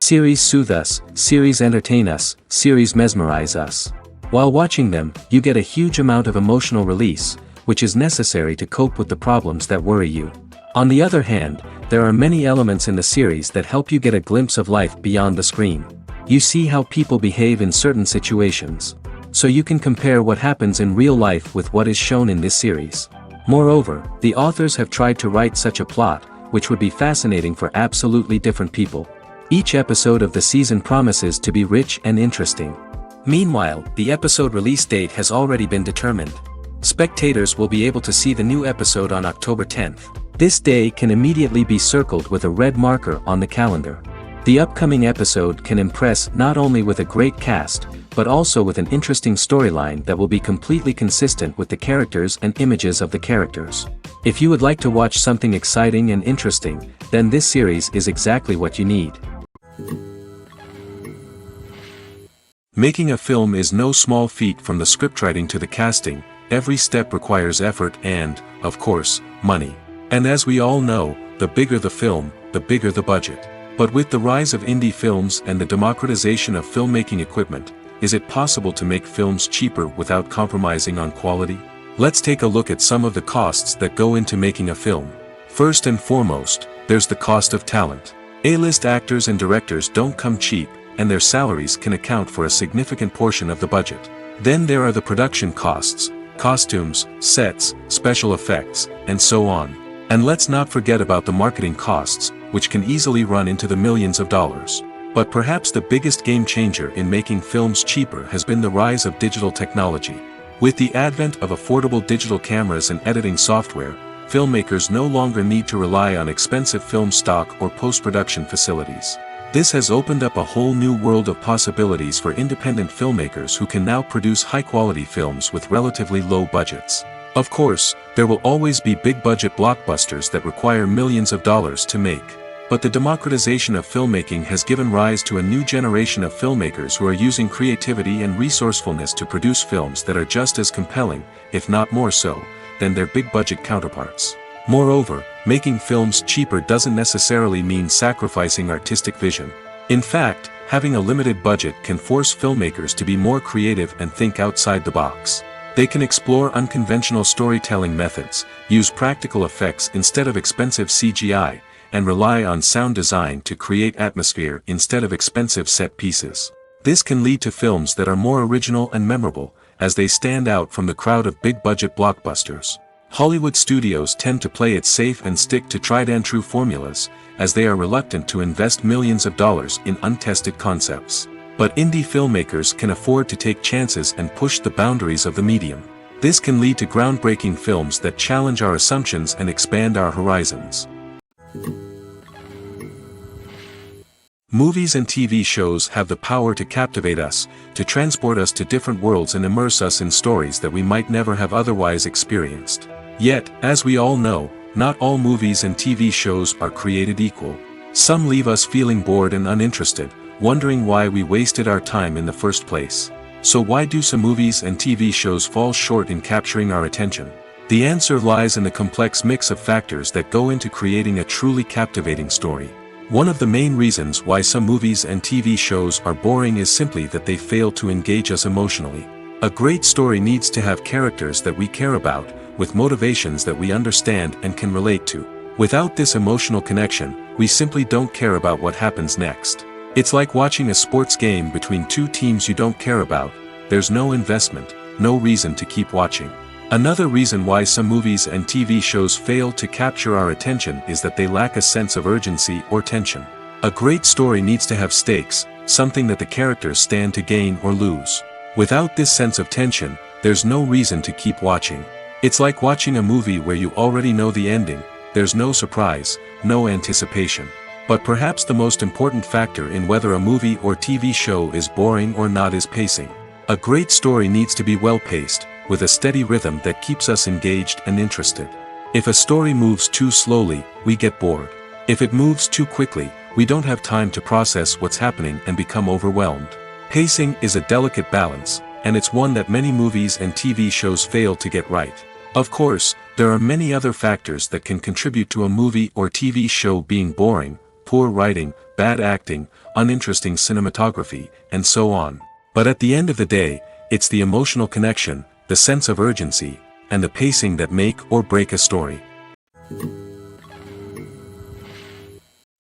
Series soothe us, series entertain us, series mesmerize us. While watching them, you get a huge amount of emotional release, which is necessary to cope with the problems that worry you. On the other hand, there are many elements in the series that help you get a glimpse of life beyond the screen. You see how people behave in certain situations. So you can compare what happens in real life with what is shown in this series. Moreover, the authors have tried to write such a plot, which would be fascinating for absolutely different people. Each episode of the season promises to be rich and interesting. Meanwhile, the episode release date has already been determined. Spectators will be able to see the new episode on October 10th. This day can immediately be circled with a red marker on the calendar. The upcoming episode can impress not only with a great cast, but also with an interesting storyline that will be completely consistent with the characters and images of the characters. If you would like to watch something exciting and interesting, then this series is exactly what you need. Making a film is no small feat. From the scriptwriting to the casting, every step requires effort and, of course, money. And as we all know, the bigger the film, the bigger the budget. But with the rise of indie films and the democratization of filmmaking equipment, is it possible to make films cheaper without compromising on quality? Let's take a look at some of the costs that go into making a film. First and foremost, there's the cost of talent. A-list actors and directors don't come cheap, and their salaries can account for a significant portion of the budget. Then there are the production costs, costumes, sets, special effects, and so on. And let's not forget about the marketing costs, which can easily run into the millions of dollars. But perhaps the biggest game changer in making films cheaper has been the rise of digital technology. With the advent of affordable digital cameras and editing software, filmmakers no longer need to rely on expensive film stock or post-production facilities. This has opened up a whole new world of possibilities for independent filmmakers who can now produce high-quality films with relatively low budgets. Of course, there will always be big-budget blockbusters that require millions of dollars to make. But the democratization of filmmaking has given rise to a new generation of filmmakers who are using creativity and resourcefulness to produce films that are just as compelling, if not more so, than their big-budget counterparts. Moreover, making films cheaper doesn't necessarily mean sacrificing artistic vision. In fact, having a limited budget can force filmmakers to be more creative and think outside the box. They can explore unconventional storytelling methods, use practical effects instead of expensive CGI, and rely on sound design to create atmosphere instead of expensive set pieces. This can lead to films that are more original and memorable, as they stand out from the crowd of big-budget blockbusters. Hollywood studios tend to play it safe and stick to tried-and-true formulas, as they are reluctant to invest millions of dollars in untested concepts. But indie filmmakers can afford to take chances and push the boundaries of the medium. This can lead to groundbreaking films that challenge our assumptions and expand our horizons. Movies and TV shows have the power to captivate us, to transport us to different worlds and immerse us in stories that we might never have otherwise experienced. Yet, as we all know, not all movies and TV shows are created equal. Some leave us feeling bored and uninterested, wondering why we wasted our time in the first place. So why do some movies and TV shows fall short in capturing our attention? The answer lies in the complex mix of factors that go into creating a truly captivating story. One of the main reasons why some movies and TV shows are boring is simply that they fail to engage us emotionally. A great story needs to have characters that we care about, with motivations that we understand and can relate to. Without this emotional connection, we simply don't care about what happens next. It's like watching a sports game between two teams you don't care about. There's no investment, no reason to keep watching. Another reason why some movies and TV shows fail to capture our attention is that they lack a sense of urgency or tension. A great story needs to have stakes, something that the characters stand to gain or lose. Without this sense of tension, there's no reason to keep watching. It's like watching a movie where you already know the ending. There's no surprise, no anticipation. But perhaps the most important factor in whether a movie or TV show is boring or not is pacing. A great story needs to be well-paced, with a steady rhythm that keeps us engaged and interested. If a story moves too slowly, we get bored. If it moves too quickly, we don't have time to process what's happening and become overwhelmed. Pacing is a delicate balance, and it's one that many movies and TV shows fail to get right. Of course, there are many other factors that can contribute to a movie or TV show being boring, poor writing, bad acting, uninteresting cinematography, and so on. But at the end of the day, it's the emotional connection, the sense of urgency, and the pacing that make or break a story.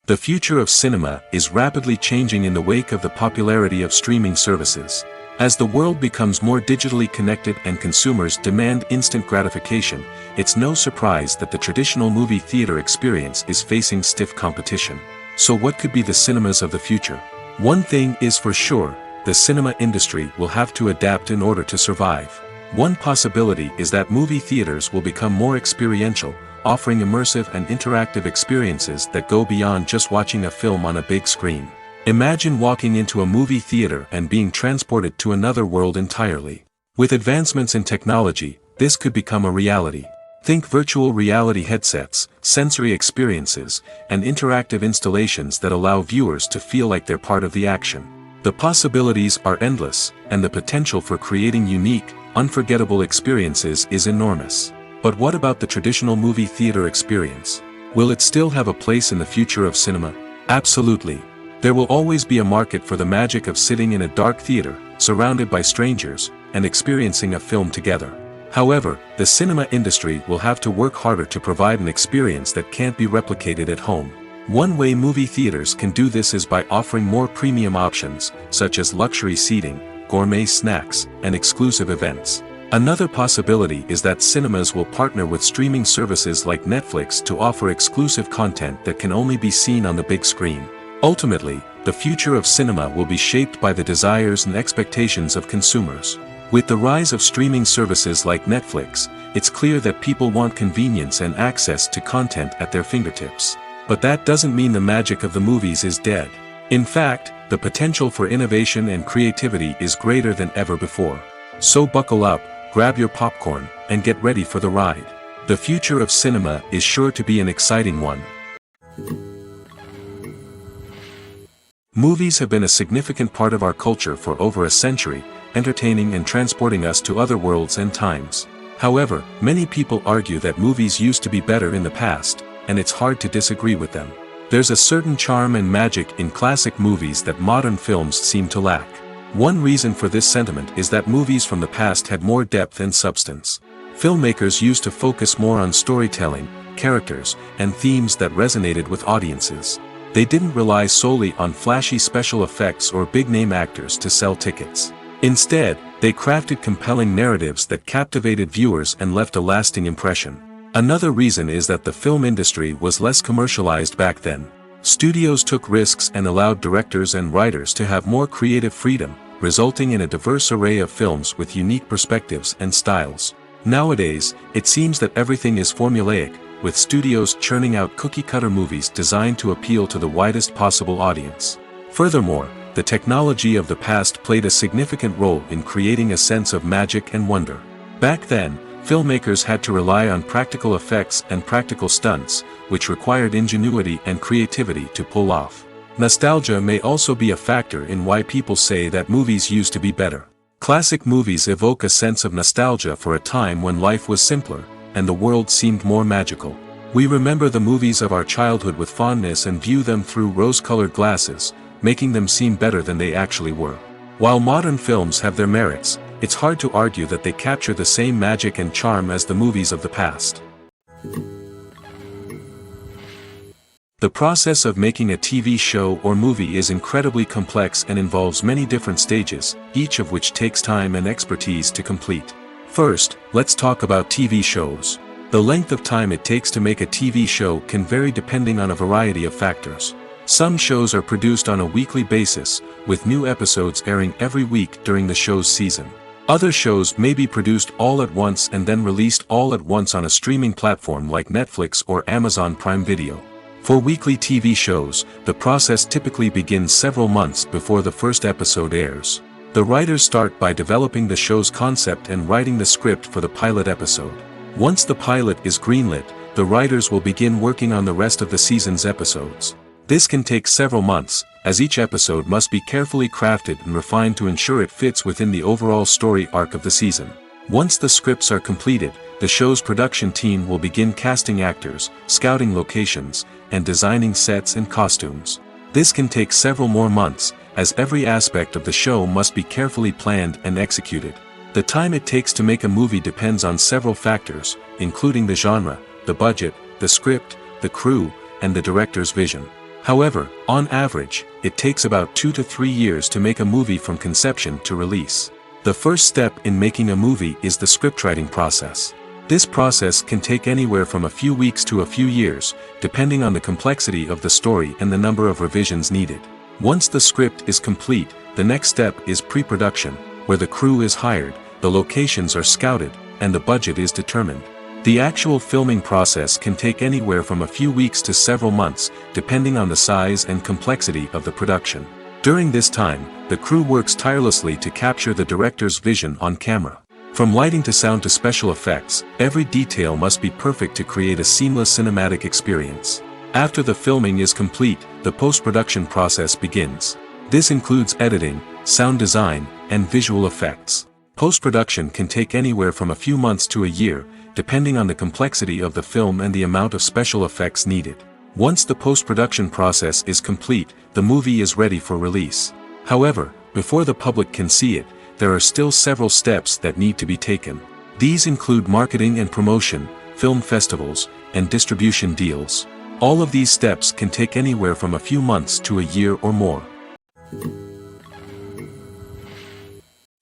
The future of cinema is rapidly changing in the wake of the popularity of streaming services. As the world becomes more digitally connected and consumers demand instant gratification, it's no surprise that the traditional movie theater experience is facing stiff competition. So what could be the cinemas of the future? One thing is for sure, the cinema industry will have to adapt in order to survive. One possibility is that movie theaters will become more experiential, offering immersive and interactive experiences that go beyond just watching a film on a big screen. Imagine walking into a movie theater and being transported to another world entirely. With advancements in technology, this could become a reality. Think virtual reality headsets, sensory experiences, and interactive installations that allow viewers to feel like they're part of the action. The possibilities are endless, and the potential for creating unique, unforgettable experiences is enormous. But what about the traditional movie theater experience? Will it still have a place in the future of cinema? Absolutely. There will always be a market for the magic of sitting in a dark theater, surrounded by strangers, and experiencing a film together. However, the cinema industry will have to work harder to provide an experience that can't be replicated at home. One way movie theaters can do this is by offering more premium options, such as luxury seating, gourmet snacks, and exclusive events. Another possibility is that cinemas will partner with streaming services like Netflix to offer exclusive content that can only be seen on the big screen. Ultimately, the future of cinema will be shaped by the desires and expectations of consumers. With the rise of streaming services like Netflix, it's clear that people want convenience and access to content at their fingertips. But that doesn't mean the magic of the movies is dead. In fact, the potential for innovation and creativity is greater than ever before. So buckle up, grab your popcorn, and get ready for the ride. The future of cinema is sure to be an exciting one. Movies have been a significant part of our culture for over a century, entertaining and transporting us to other worlds and times. However, many people argue that movies used to be better in the past, and it's hard to disagree with them. There's a certain charm and magic in classic movies that modern films seem to lack. One reason for this sentiment is that movies from the past had more depth and substance. Filmmakers used to focus more on storytelling, characters, and themes that resonated with audiences. They didn't rely solely on flashy special effects or big-name actors to sell tickets. Instead, they crafted compelling narratives that captivated viewers and left a lasting impression. Another reason is that the film industry was less commercialized back then. Studios took risks and allowed directors and writers to have more creative freedom, resulting in a diverse array of films with unique perspectives and styles. Nowadays, it seems that everything is formulaic, with studios churning out cookie-cutter movies designed to appeal to the widest possible audience. Furthermore, the technology of the past played a significant role in creating a sense of magic and wonder. Back then, filmmakers had to rely on practical effects and practical stunts, which required ingenuity and creativity to pull off. Nostalgia may also be a factor in why people say that movies used to be better. Classic movies evoke a sense of nostalgia for a time when life was simpler, and the world seemed more magical. We remember the movies of our childhood with fondness and view them through rose-colored glasses, making them seem better than they actually were. While modern films have their merits, it's hard to argue that they capture the same magic and charm as the movies of the past. The process of making a TV show or movie is incredibly complex and involves many different stages, each of which takes time and expertise to complete. First, let's talk about TV shows. The length of time it takes to make a TV show can vary depending on a variety of factors. Some shows are produced on a weekly basis, with new episodes airing every week during the show's season. Other shows may be produced all at once and then released all at once on a streaming platform like Netflix or Amazon Prime Video. For weekly TV shows, the process typically begins several months before the first episode airs. The writers start by developing the show's concept and writing the script for the pilot episode. Once the pilot is greenlit, the writers will begin working on the rest of the season's episodes. This can take several months, as each episode must be carefully crafted and refined to ensure it fits within the overall story arc of the season. Once the scripts are completed, the show's production team will begin casting actors, scouting locations, and designing sets and costumes. This can take several more months, as every aspect of the show must be carefully planned and executed. The time it takes to make a movie depends on several factors, including the genre, the budget, the script, the crew, and the director's vision. However, on average, it takes about 2 to 3 years to make a movie from conception to release. The first step in making a movie is the scriptwriting process. This process can take anywhere from a few weeks to a few years, depending on the complexity of the story and the number of revisions needed. Once the script is complete, the next step is pre-production, where the crew is hired, the locations are scouted, and the budget is determined. The actual filming process can take anywhere from a few weeks to several months, depending on the size and complexity of the production. During this time, the crew works tirelessly to capture the director's vision on camera. From lighting to sound to special effects, every detail must be perfect to create a seamless cinematic experience. After the filming is complete, the post-production process begins. This includes editing, sound design, and visual effects. Post-production can take anywhere from a few months to a year, depending on the complexity of the film and the amount of special effects needed. Once the post-production process is complete, the movie is ready for release. However, before the public can see it, there are still several steps that need to be taken. These include marketing and promotion, film festivals, and distribution deals. All of these steps can take anywhere from a few months to a year or more.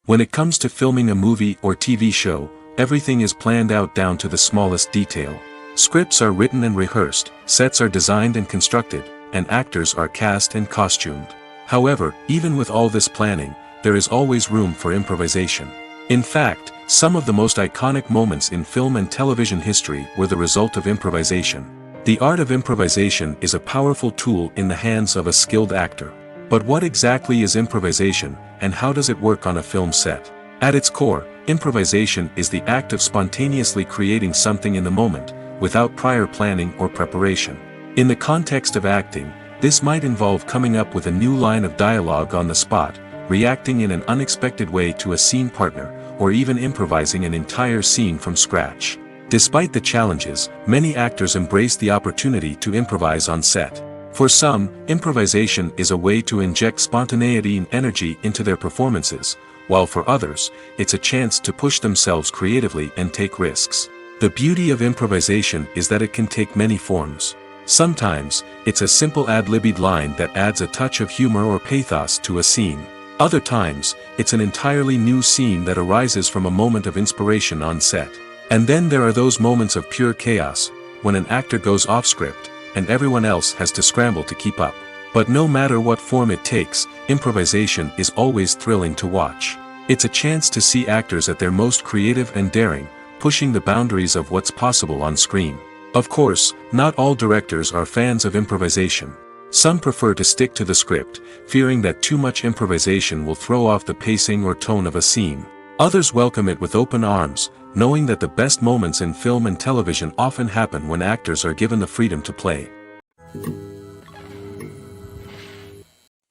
When it comes to filming a movie or TV show, everything is planned out down to the smallest detail. Scripts are written and rehearsed, sets are designed and constructed, and actors are cast and costumed. However, even with all this planning, there is always room for improvisation. In fact, some of the most iconic moments in film and television history were the result of improvisation. The art of improvisation is a powerful tool in the hands of a skilled actor. But what exactly is improvisation, and how does it work on a film set? At its core, improvisation is the act of spontaneously creating something in the moment, without prior planning or preparation. In the context of acting, this might involve coming up with a new line of dialogue on the spot, reacting in an unexpected way to a scene partner, or even improvising an entire scene from scratch. Despite the challenges, many actors embrace the opportunity to improvise on set. For some, improvisation is a way to inject spontaneity and energy into their performances, while for others, it's a chance to push themselves creatively and take risks. The beauty of improvisation is that it can take many forms. Sometimes, it's a simple ad-libbed line that adds a touch of humor or pathos to a scene. Other times, it's an entirely new scene that arises from a moment of inspiration on set. And then there are those moments of pure chaos, when an actor goes off script, and everyone else has to scramble to keep up. But no matter what form it takes, improvisation is always thrilling to watch. It's a chance to see actors at their most creative and daring, pushing the boundaries of what's possible on screen. Of course, not all directors are fans of improvisation. Some prefer to stick to the script, fearing that too much improvisation will throw off the pacing or tone of a scene. Others welcome it with open arms, knowing that the best moments in film and television often happen when actors are given the freedom to play.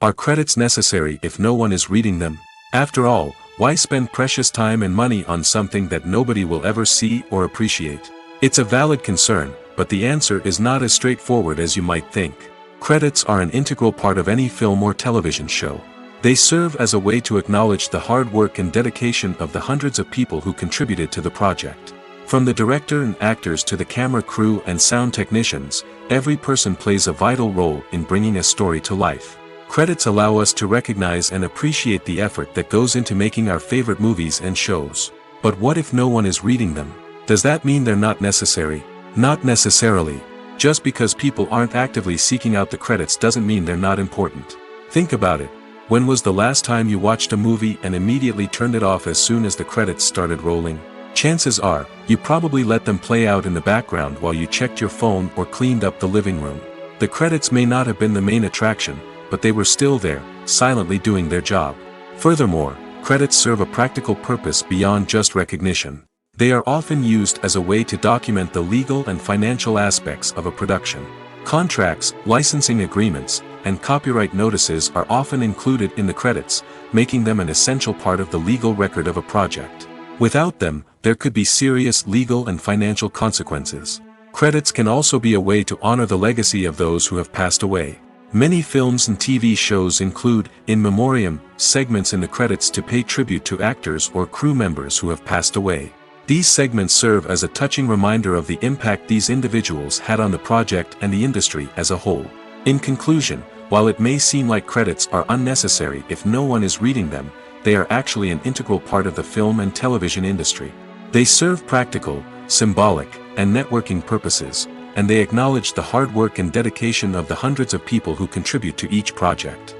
Are credits necessary if no one is reading them? After all, why spend precious time and money on something that nobody will ever see or appreciate? It's a valid concern, but the answer is not as straightforward as you might think. Credits are an integral part of any film or television show. They serve as a way to acknowledge the hard work and dedication of the hundreds of people who contributed to the project. From the director and actors to the camera crew and sound technicians, every person plays a vital role in bringing a story to life. Credits allow us to recognize and appreciate the effort that goes into making our favorite movies and shows. But what if no one is reading them? Does that mean they're not necessary? Not necessarily. Just because people aren't actively seeking out the credits doesn't mean they're not important. Think about it. When was the last time you watched a movie and immediately turned it off as soon as the credits started rolling? Chances are, you probably let them play out in the background while you checked your phone or cleaned up the living room. The credits may not have been the main attraction, but they were still there, silently doing their job. Furthermore, credits serve a practical purpose beyond just recognition. They are often used as a way to document the legal and financial aspects of a production. Contracts, licensing agreements, and copyright notices are often included in the credits, making them an essential part of the legal record of a project. Without them, there could be serious legal and financial consequences. Credits can also be a way to honor the legacy of those who have passed away. Many films and TV shows include, in memoriam, segments in the credits to pay tribute to actors or crew members who have passed away. These segments serve as a touching reminder of the impact these individuals had on the project and the industry as a whole. In conclusion, while it may seem like credits are unnecessary if no one is reading them, they are actually an integral part of the film and television industry. They serve practical, symbolic, and networking purposes, and they acknowledge the hard work and dedication of the hundreds of people who contribute to each project.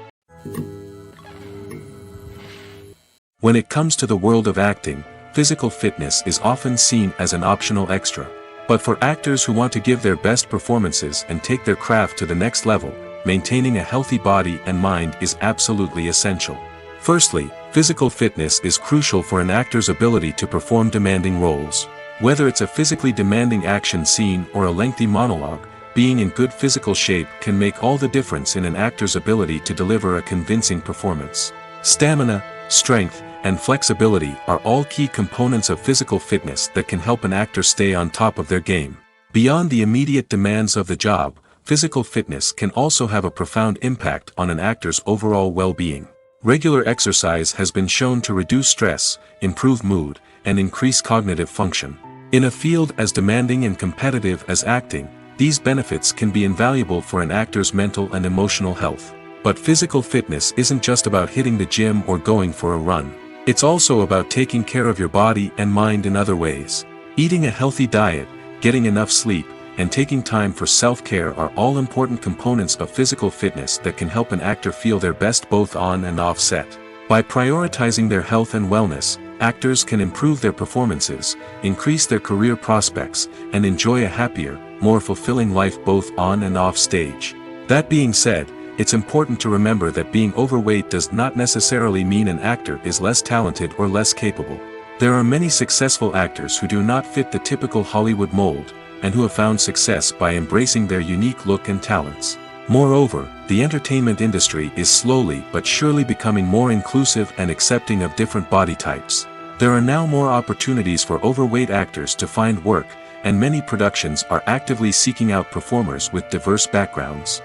When it comes to the world of acting, physical fitness is often seen as an optional extra. But for actors who want to give their best performances and take their craft to the next level, maintaining a healthy body and mind is absolutely essential. Firstly, physical fitness is crucial for an actor's ability to perform demanding roles. Whether it's a physically demanding action scene or a lengthy monologue, being in good physical shape can make all the difference in an actor's ability to deliver a convincing performance. Stamina, strength, and flexibility are all key components of physical fitness that can help an actor stay on top of their game. Beyond the immediate demands of the job, physical fitness can also have a profound impact on an actor's overall well-being. Regular exercise has been shown to reduce stress, improve mood, and increase cognitive function. In a field as demanding and competitive as acting, these benefits can be invaluable for an actor's mental and emotional health. But physical fitness isn't just about hitting the gym or going for a run. It's also about taking care of your body and mind in other ways. Eating a healthy diet, getting enough sleep, and taking time for self-care are all important components of physical fitness that can help an actor feel their best both on and off set. By prioritizing their health and wellness, actors can improve their performances, increase their career prospects, and enjoy a happier, more fulfilling life both on and off stage. That being said, it's important to remember that being overweight does not necessarily mean an actor is less talented or less capable. There are many successful actors who do not fit the typical Hollywood mold, and who have found success by embracing their unique look and talents. Moreover, the entertainment industry is slowly but surely becoming more inclusive and accepting of different body types. There are now more opportunities for overweight actors to find work, and many productions are actively seeking out performers with diverse backgrounds.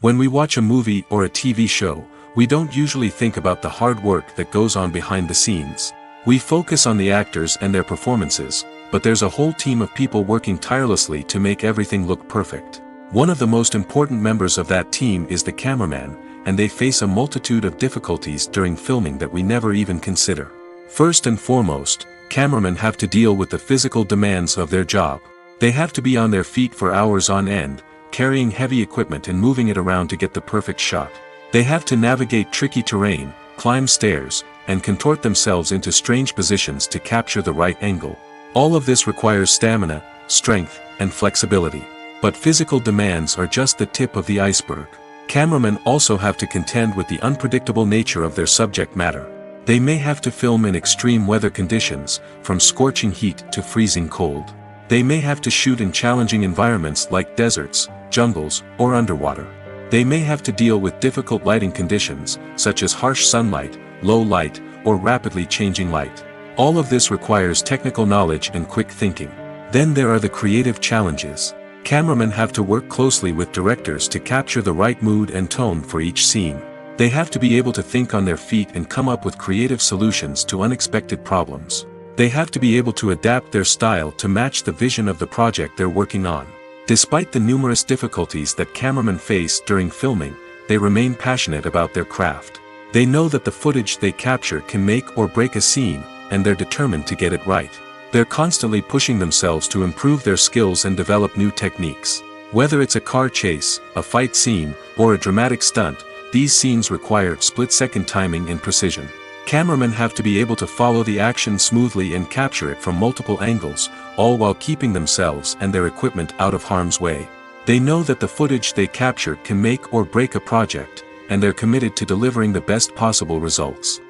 When we watch a movie or a TV show, we don't usually think about the hard work that goes on behind the scenes. We focus on the actors and their performances, but there's a whole team of people working tirelessly to make everything look perfect. One of the most important members of that team is the cameraman, and they face a multitude of difficulties during filming that we never even consider. First and foremost, cameramen have to deal with the physical demands of their job. They have to be on their feet for hours on end, carrying heavy equipment and moving it around to get the perfect shot. They have to navigate tricky terrain, climb stairs, and contort themselves into strange positions to capture the right angle. All of this requires stamina, strength, and flexibility. But physical demands are just the tip of the iceberg. Cameramen also have to contend with the unpredictable nature of their subject matter. They may have to film in extreme weather conditions, from scorching heat to freezing cold. They may have to shoot in challenging environments like deserts, jungles, or underwater. They may have to deal with difficult lighting conditions, such as harsh sunlight, low light, or rapidly changing light. All of this requires technical knowledge and quick thinking. Then there are the creative challenges. Cameramen have to work closely with directors to capture the right mood and tone for each scene. They have to be able to think on their feet and come up with creative solutions to unexpected problems. They have to be able to adapt their style to match the vision of the project they're working on. Despite the numerous difficulties that cameramen face during filming, they remain passionate about their craft. They know that the footage they capture can make or break a scene, and they're determined to get it right. They're constantly pushing themselves to improve their skills and develop new techniques. Whether it's a car chase, a fight scene, or a dramatic stunt, these scenes require split-second timing and precision. Cameramen have to be able to follow the action smoothly and capture it from multiple angles, all while keeping themselves and their equipment out of harm's way. They know that the footage they capture can make or break a project, and they're committed to delivering the best possible results.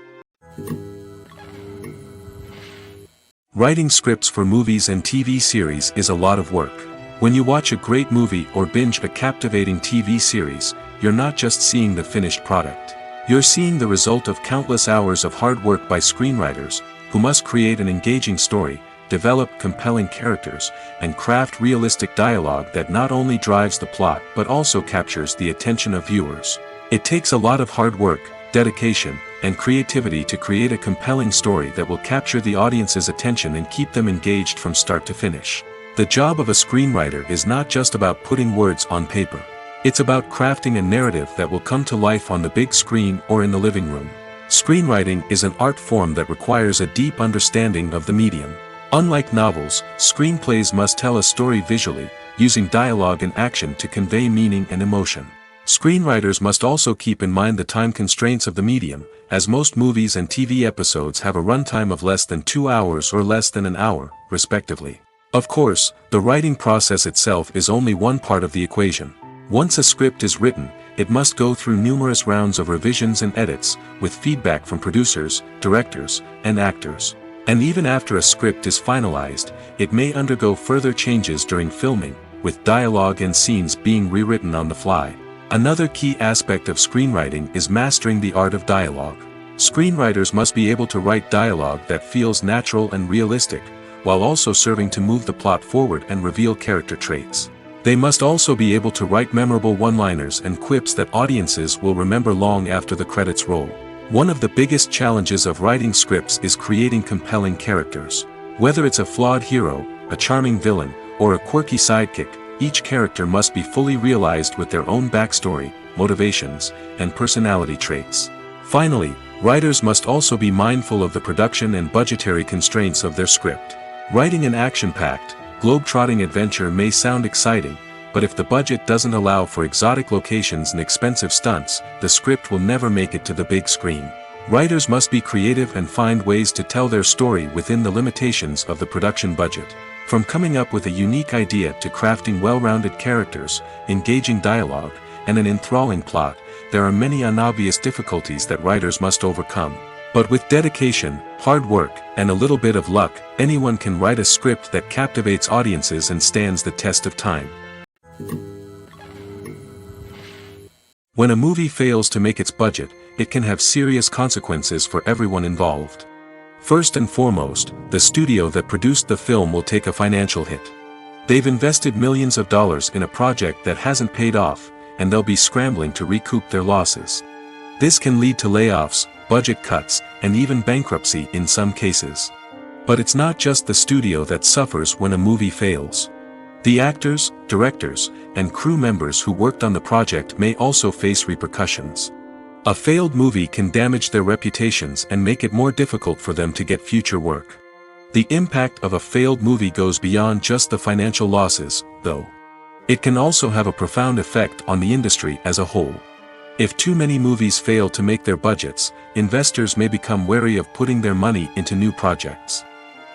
Writing scripts for movies and TV series is a lot of work. When you watch a great movie or binge a captivating TV series, you're not just seeing the finished product. You're seeing the result of countless hours of hard work by screenwriters, who must create an engaging story, develop compelling characters, and craft realistic dialogue that not only drives the plot but also captures the attention of viewers. It takes a lot of hard work, dedication, and creativity to create a compelling story that will capture the audience's attention and keep them engaged from start to finish. The job of a screenwriter is not just about putting words on paper. It's about crafting a narrative that will come to life on the big screen or in the living room. Screenwriting is an art form that requires a deep understanding of the medium. Unlike novels, screenplays must tell a story visually, using dialogue and action to convey meaning and emotion. Screenwriters must also keep in mind the time constraints of the medium, as most movies and TV episodes have a runtime of less than 2 hours or less than an hour, respectively. Of course, the writing process itself is only one part of the equation. Once a script is written, it must go through numerous rounds of revisions and edits, with feedback from producers, directors, and actors. And even after a script is finalized, it may undergo further changes during filming, with dialogue and scenes being rewritten on the fly. Another key aspect of screenwriting is mastering the art of dialogue. Screenwriters must be able to write dialogue that feels natural and realistic, while also serving to move the plot forward and reveal character traits. They must also be able to write memorable one-liners and quips that audiences will remember long after the credits roll. One of the biggest challenges of writing scripts is creating compelling characters. Whether it's a flawed hero, a charming villain, or a quirky sidekick, each character must be fully realized with their own backstory, motivations, and personality traits. Finally, writers must also be mindful of the production and budgetary constraints of their script. Writing an action-packed, globe-trotting adventure may sound exciting, but if the budget doesn't allow for exotic locations and expensive stunts, the script will never make it to the big screen. Writers must be creative and find ways to tell their story within the limitations of the production budget. From coming up with a unique idea to crafting well-rounded characters, engaging dialogue, and an enthralling plot, there are many unobvious difficulties that writers must overcome. But with dedication, hard work, and a little bit of luck, anyone can write a script that captivates audiences and stands the test of time. When a movie fails to make its budget, it can have serious consequences for everyone involved. First and foremost, the studio that produced the film will take a financial hit. They've invested millions of dollars in a project that hasn't paid off, and they'll be scrambling to recoup their losses. This can lead to layoffs, budget cuts, and even bankruptcy in some cases. But it's not just the studio that suffers when a movie fails. The actors, directors, and crew members who worked on the project may also face repercussions. A failed movie can damage their reputations and make it more difficult for them to get future work. The impact of a failed movie goes beyond just the financial losses, though. It can also have a profound effect on the industry as a whole. If too many movies fail to make their budgets, investors may become wary of putting their money into new projects.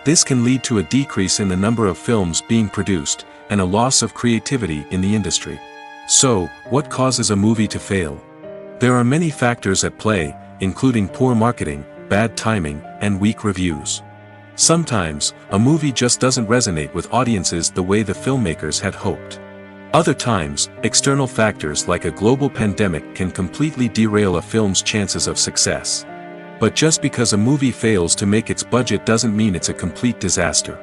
This can lead to a decrease in the number of films being produced, and a loss of creativity in the industry. So, what causes a movie to fail? There are many factors at play, including poor marketing, bad timing, and weak reviews. Sometimes, a movie just doesn't resonate with audiences the way the filmmakers had hoped. Other times, external factors like a global pandemic can completely derail a film's chances of success. But just because a movie fails to make its budget doesn't mean it's a complete disaster.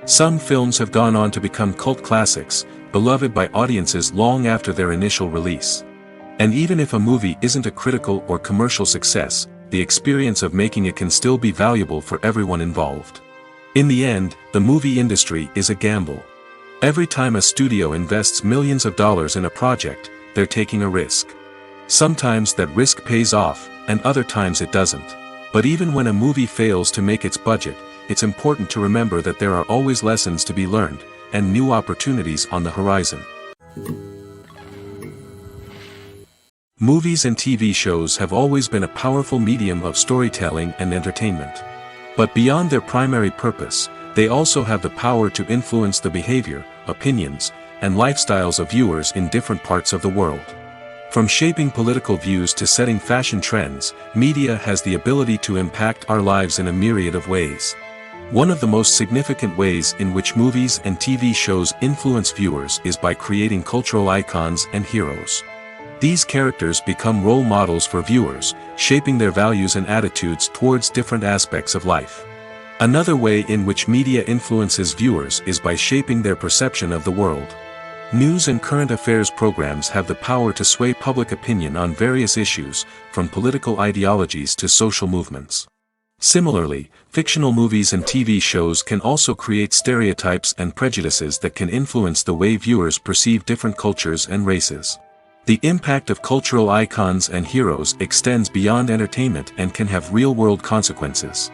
Some films have gone on to become cult classics, beloved by audiences long after their initial release. And even if a movie isn't a critical or commercial success, the experience of making it can still be valuable for everyone involved. In the end, the movie industry is a gamble. Every time a studio invests millions of dollars in a project, they're taking a risk. Sometimes that risk pays off, and other times it doesn't. But even when a movie fails to make its budget, it's important to remember that there are always lessons to be learned, and new opportunities on the horizon. Movies and TV shows have always been a powerful medium of storytelling and entertainment. But beyond their primary purpose, they also have the power to influence the behavior, opinions, and lifestyles of viewers in different parts of the world. From shaping political views to setting fashion trends, media has the ability to impact our lives in a myriad of ways. One of the most significant ways in which movies and TV shows influence viewers is by creating cultural icons and heroes. These characters become role models for viewers, shaping their values and attitudes towards different aspects of life. Another way in which media influences viewers is by shaping their perception of the world. News and current affairs programs have the power to sway public opinion on various issues, from political ideologies to social movements. Similarly, fictional movies and TV shows can also create stereotypes and prejudices that can influence the way viewers perceive different cultures and races. The impact of cultural icons and heroes extends beyond entertainment and can have real-world consequences.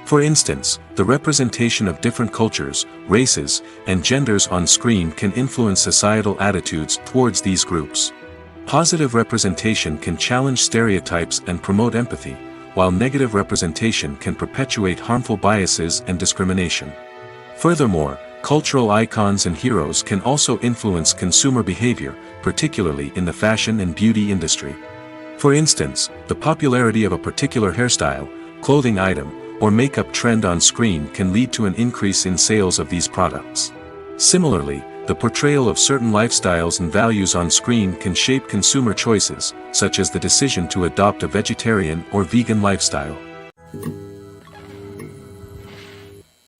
For instance, the representation of different cultures, races, and genders on screen can influence societal attitudes towards these groups. Positive representation can challenge stereotypes and promote empathy, while negative representation can perpetuate harmful biases and discrimination. Furthermore, cultural icons and heroes can also influence consumer behavior, particularly in the fashion and beauty industry. For instance, the popularity of a particular hairstyle, clothing item, or makeup trend on screen can lead to an increase in sales of these products. Similarly, the portrayal of certain lifestyles and values on screen can shape consumer choices, such as the decision to adopt a vegetarian or vegan lifestyle.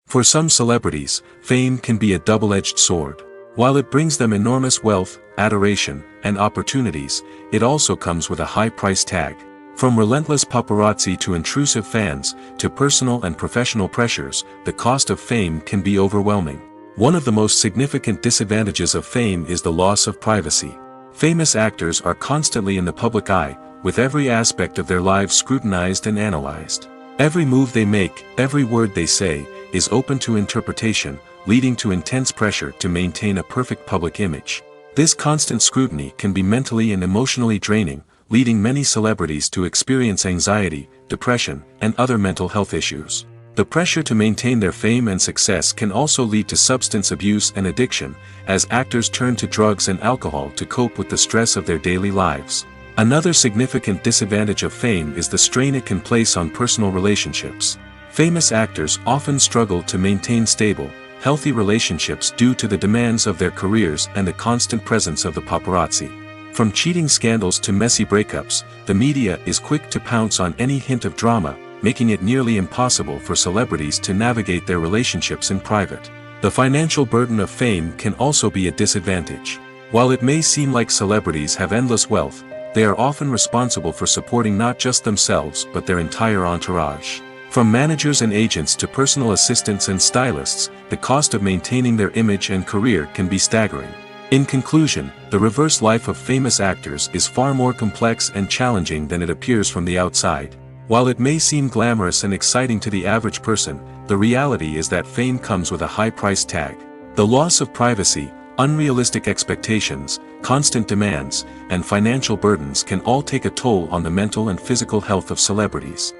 For some celebrities, fame can be a double-edged sword. While it brings them enormous wealth, adoration, and opportunities, it also comes with a high price tag. From relentless paparazzi to intrusive fans, to personal and professional pressures, the cost of fame can be overwhelming. One of the most significant disadvantages of fame is the loss of privacy. Famous actors are constantly in the public eye, with every aspect of their lives scrutinized and analyzed. Every move they make, every word they say, is open to interpretation, leading to intense pressure to maintain a perfect public image. This constant scrutiny can be mentally and emotionally draining, leading many celebrities to experience anxiety, depression, and other mental health issues. The pressure to maintain their fame and success can also lead to substance abuse and addiction, as actors turn to drugs and alcohol to cope with the stress of their daily lives. Another significant disadvantage of fame is the strain it can place on personal relationships. Famous actors often struggle to maintain stable, healthy relationships due to the demands of their careers and the constant presence of the paparazzi. From cheating scandals to messy breakups, the media is quick to pounce on any hint of drama, making it nearly impossible for celebrities to navigate their relationships in private. The financial burden of fame can also be a disadvantage. While it may seem like celebrities have endless wealth, they are often responsible for supporting not just themselves but their entire entourage. From managers and agents to personal assistants and stylists, the cost of maintaining their image and career can be staggering. In conclusion, the reverse life of famous actors is far more complex and challenging than it appears from the outside. While it may seem glamorous and exciting to the average person, the reality is that fame comes with a high price tag. The loss of privacy, unrealistic expectations, constant demands, and financial burdens can all take a toll on the mental and physical health of celebrities.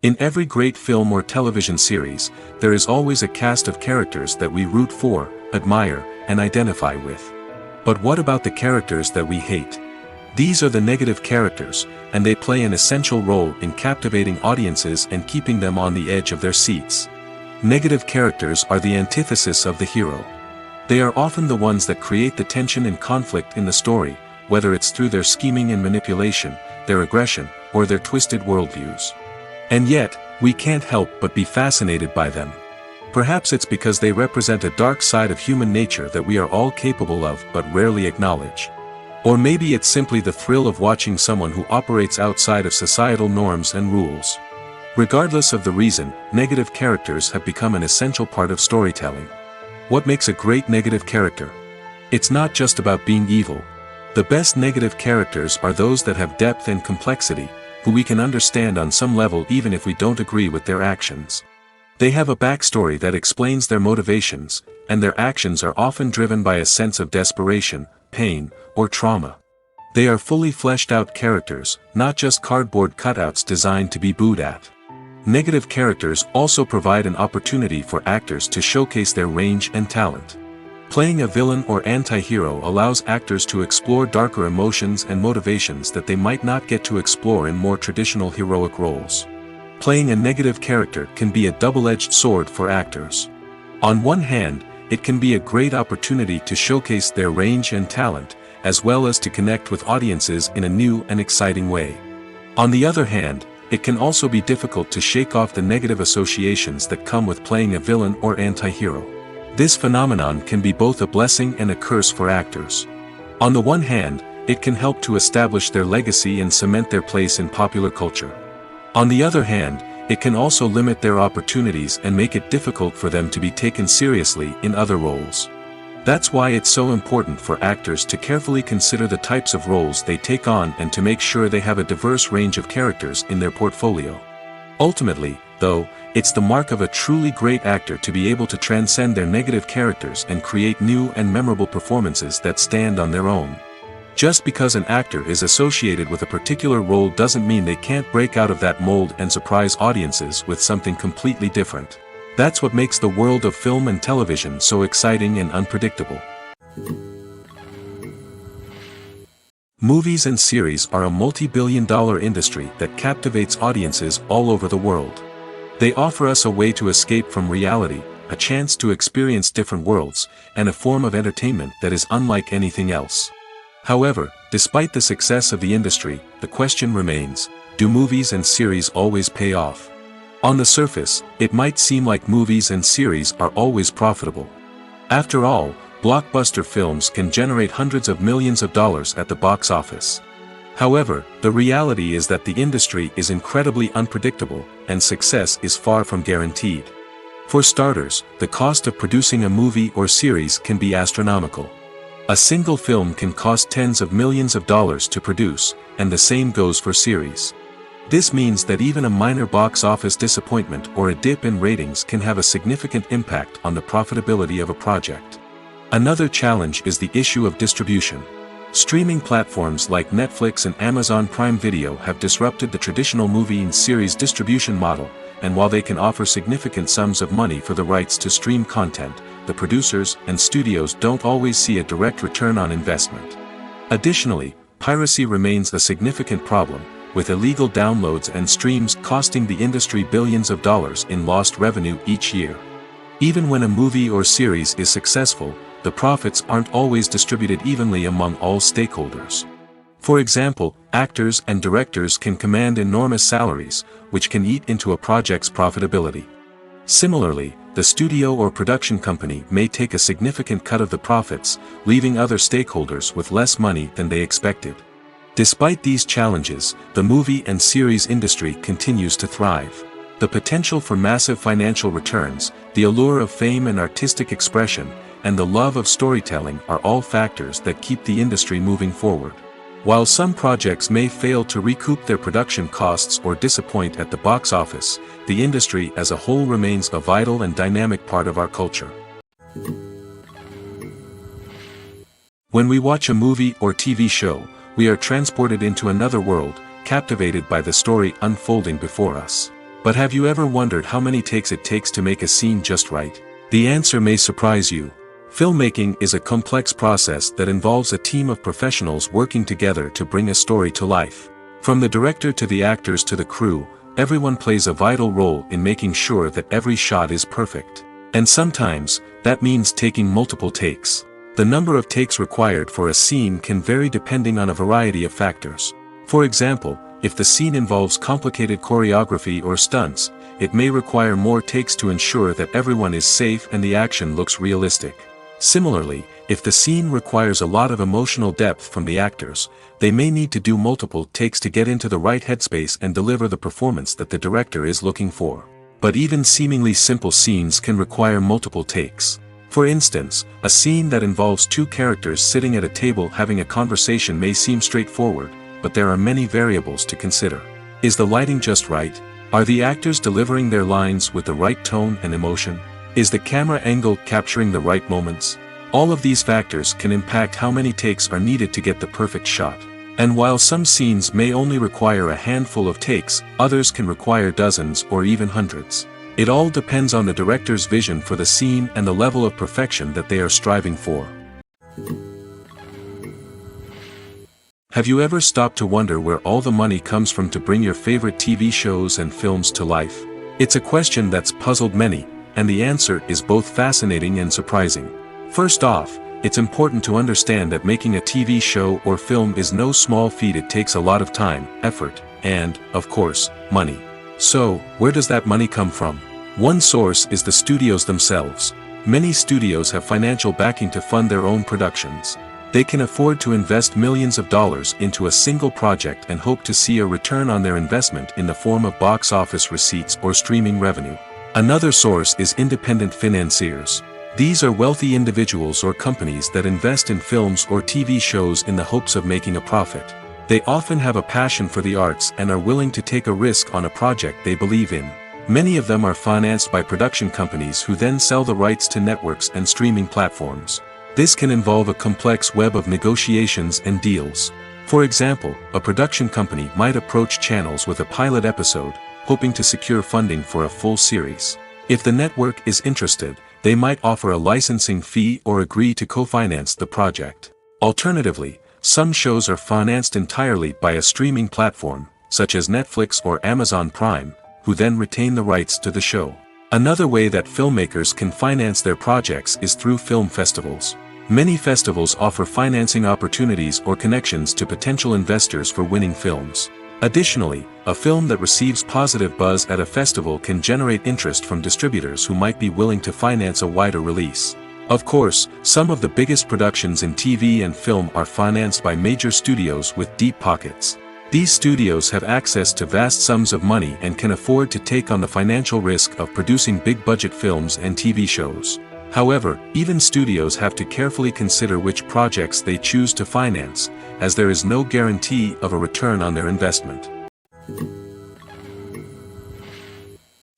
In every great film or television series, there is always a cast of characters that we root for, admire, and identify with. But what about the characters that we hate? These are the negative characters, and they play an essential role in captivating audiences and keeping them on the edge of their seats. Negative characters are the antithesis of the hero. They are often the ones that create the tension and conflict in the story, whether it's through their scheming and manipulation, their aggression, or their twisted worldviews. And yet, we can't help but be fascinated by them. Perhaps it's because they represent a dark side of human nature that we are all capable of but rarely acknowledge. Or maybe it's simply the thrill of watching someone who operates outside of societal norms and rules. Regardless of the reason, negative characters have become an essential part of storytelling. What makes a great negative character? It's not just about being evil. The best negative characters are those that have depth and complexity, who we can understand on some level even if we don't agree with their actions. They have a backstory that explains their motivations, and their actions are often driven by a sense of desperation, pain, or trauma. They are fully fleshed out characters, not just cardboard cutouts designed to be booed at. Negative characters also provide an opportunity for actors to showcase their range and talent. Playing a villain or anti-hero allows actors to explore darker emotions and motivations that they might not get to explore in more traditional heroic roles. Playing a negative character can be a double-edged sword for actors. On one hand, it can be a great opportunity to showcase their range and talent, as well as to connect with audiences in a new and exciting way. On the other hand, it can also be difficult to shake off the negative associations that come with playing a villain or anti-hero. This phenomenon can be both a blessing and a curse for actors. On the one hand, it can help to establish their legacy and cement their place in popular culture. On the other hand, it can also limit their opportunities and make it difficult for them to be taken seriously in other roles. That's why it's so important for actors to carefully consider the types of roles they take on and to make sure they have a diverse range of characters in their portfolio. Ultimately, though, it's the mark of a truly great actor to be able to transcend their negative characters and create new and memorable performances that stand on their own. Just because an actor is associated with a particular role doesn't mean they can't break out of that mold and surprise audiences with something completely different. That's what makes the world of film and television so exciting and unpredictable. Movies and series are a multi-billion-dollar industry that captivates audiences all over the world. They offer us a way to escape from reality, a chance to experience different worlds, and a form of entertainment that is unlike anything else. However, despite the success of the industry, the question remains, do movies and series always pay off? On the surface, it might seem like movies and series are always profitable. After all, blockbuster films can generate hundreds of millions of dollars at the box office. However, the reality is that the industry is incredibly unpredictable, and success is far from guaranteed. For starters, the cost of producing a movie or series can be astronomical. A single film can cost tens of millions of dollars to produce, and the same goes for series. This means that even a minor box office disappointment or a dip in ratings can have a significant impact on the profitability of a project. Another challenge is the issue of distribution. Streaming platforms like Netflix and Amazon Prime Video have disrupted the traditional movie and series distribution model, and while they can offer significant sums of money for the rights to stream content, the producers and studios don't always see a direct return on investment. Additionally, piracy remains a significant problem, with illegal downloads and streams costing the industry billions of dollars in lost revenue each year. Even when a movie or series is successful, the profits aren't always distributed evenly among all stakeholders. For example, actors and directors can command enormous salaries, which can eat into a project's profitability. Similarly, the studio or production company may take a significant cut of the profits, leaving other stakeholders with less money than they expected. Despite these challenges, the movie and series industry continues to thrive. The potential for massive financial returns, the allure of fame and artistic expression, and the love of storytelling are all factors that keep the industry moving forward. While some projects may fail to recoup their production costs or disappoint at the box office, the industry as a whole remains a vital and dynamic part of our culture. When we watch a movie or TV show, we are transported into another world, captivated by the story unfolding before us. But have you ever wondered how many takes it takes to make a scene just right? The answer may surprise you. Filmmaking is a complex process that involves a team of professionals working together to bring a story to life. From the director to the actors to the crew, everyone plays a vital role in making sure that every shot is perfect. And sometimes, that means taking multiple takes. The number of takes required for a scene can vary depending on a variety of factors. For example, if the scene involves complicated choreography or stunts, it may require more takes to ensure that everyone is safe and the action looks realistic. Similarly, if the scene requires a lot of emotional depth from the actors, they may need to do multiple takes to get into the right headspace and deliver the performance that the director is looking for. But even seemingly simple scenes can require multiple takes. For instance, a scene that involves two characters sitting at a table having a conversation may seem straightforward, but there are many variables to consider. Is the lighting just right? Are the actors delivering their lines with the right tone and emotion? Is the camera angle capturing the right moments? All of these factors can impact how many takes are needed to get the perfect shot. And while some scenes may only require a handful of takes, others can require dozens or even hundreds. It all depends on the director's vision for the scene and the level of perfection that they are striving for. Have you ever stopped to wonder where all the money comes from to bring your favorite TV shows and films to life? It's a question that's puzzled many, And the answer is both fascinating and surprising. First off, it's important to understand that making a TV show or film is no small feat. It takes a lot of time, effort, and, of course, money. So, where does that money come from? One source is the studios themselves. Many studios have financial backing to fund their own productions. They can afford to invest millions of dollars into a single project and hope to see a return on their investment in the form of box office receipts or streaming revenue. Another source is independent financiers. These are wealthy individuals or companies that invest in films or TV shows in the hopes of making a profit. They often have a passion for the arts and are willing to take a risk on a project they believe in. Many of them are financed by production companies who then sell the rights to networks and streaming platforms. This can involve a complex web of negotiations and deals. For example, a production company might approach channels with a pilot episode, hoping to secure funding for a full series. If the network is interested, they might offer a licensing fee or agree to co-finance the project. Alternatively, some shows are financed entirely by a streaming platform, such as Netflix or Amazon Prime, who then retain the rights to the show. Another way that filmmakers can finance their projects is through film festivals. Many festivals offer financing opportunities or connections to potential investors for winning films. Additionally, a film that receives positive buzz at a festival can generate interest from distributors who might be willing to finance a wider release. Of course, some of the biggest productions in TV and film are financed by major studios with deep pockets. These studios have access to vast sums of money and can afford to take on the financial risk of producing big-budget films and TV shows. However, even studios have to carefully consider which projects they choose to finance, as there is no guarantee of a return on their investment.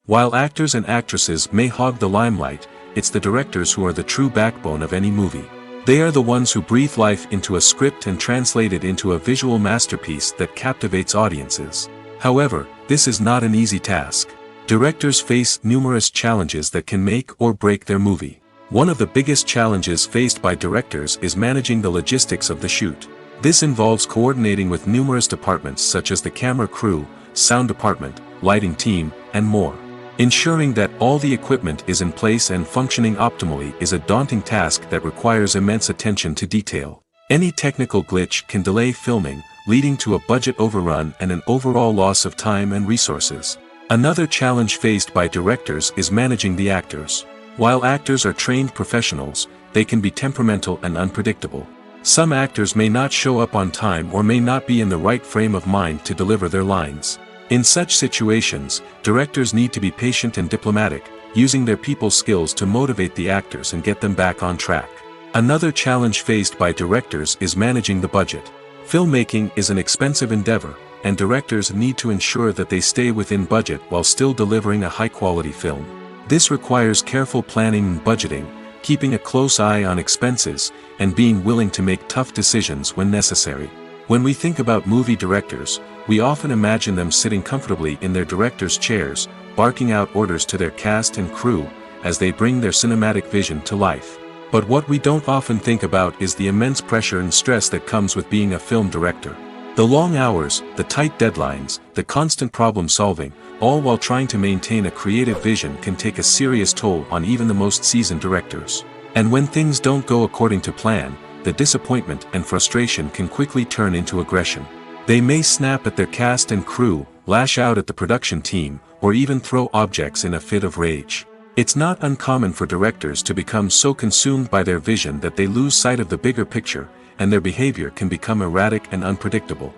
While actors and actresses may hog the limelight, it's the directors who are the true backbone of any movie. They are the ones who breathe life into a script and translate it into a visual masterpiece that captivates audiences. However, this is not an easy task. Directors face numerous challenges that can make or break their movie. One of the biggest challenges faced by directors is managing the logistics of the shoot. This involves coordinating with numerous departments such as the camera crew, sound department, lighting team, and more. Ensuring that all the equipment is in place and functioning optimally is a daunting task that requires immense attention to detail. Any technical glitch can delay filming, leading to a budget overrun and an overall loss of time and resources. Another challenge faced by directors is managing the actors. While actors are trained professionals, they can be temperamental and unpredictable. Some actors may not show up on time or may not be in the right frame of mind to deliver their lines. In such situations, directors need to be patient and diplomatic, using their people skills to motivate the actors and get them back on track. Another challenge faced by directors is managing the budget. Filmmaking is an expensive endeavor, and directors need to ensure that they stay within budget while still delivering a high-quality film. This requires careful planning and budgeting, keeping a close eye on expenses, and being willing to make tough decisions when necessary. When we think about movie directors, we often imagine them sitting comfortably in their director's chairs, barking out orders to their cast and crew, as they bring their cinematic vision to life. But what we don't often think about is the immense pressure and stress that comes with being a film director. The long hours, the tight deadlines, the constant problem solving, all while trying to maintain a creative vision can take a serious toll on even the most seasoned directors. And when things don't go according to plan, the disappointment and frustration can quickly turn into aggression. They may snap at their cast and crew, lash out at the production team, or even throw objects in a fit of rage. It's not uncommon for directors to become so consumed by their vision that they lose sight of the bigger picture, and their behavior can become erratic and unpredictable.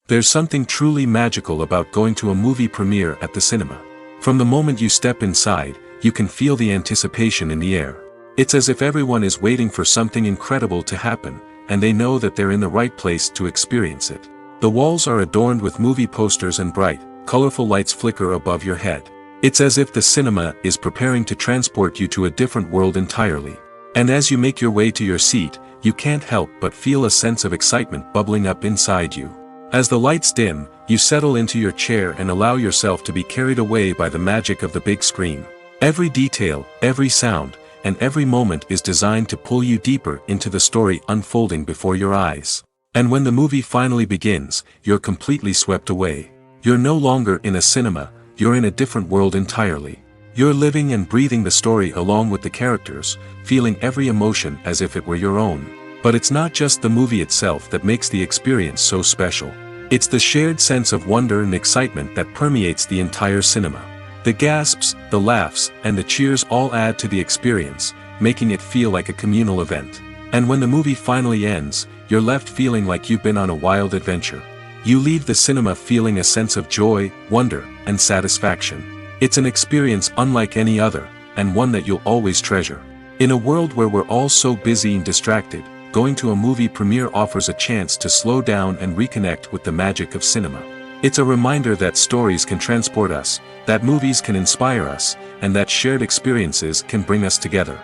There's something truly magical about going to a movie premiere at the cinema. From the moment you step inside, you can feel the anticipation in the air. It's as if everyone is waiting for something incredible to happen, and they know that they're in the right place to experience it. The walls are adorned with movie posters and bright, colorful lights flicker above your head. It's as if the cinema is preparing to transport you to a different world entirely. And as you make your way to your seat, you can't help but feel a sense of excitement bubbling up inside you. As the lights dim, you settle into your chair and allow yourself to be carried away by the magic of the big screen. Every detail, every sound, and every moment is designed to pull you deeper into the story unfolding before your eyes. And when the movie finally begins, you're completely swept away. You're no longer in a cinema, you're in a different world entirely. You're living and breathing the story along with the characters, feeling every emotion as if it were your own. But it's not just the movie itself that makes the experience so special. It's the shared sense of wonder and excitement that permeates the entire cinema. The gasps, the laughs, and the cheers all add to the experience, making it feel like a communal event. And when the movie finally ends, you're left feeling like you've been on a wild adventure. You leave the cinema feeling a sense of joy, wonder, and satisfaction. It's an experience unlike any other, and one that you'll always treasure. In a world where we're all so busy and distracted, going to a movie premiere offers a chance to slow down and reconnect with the magic of cinema. It's a reminder that stories can transport us, that movies can inspire us, and that shared experiences can bring us together.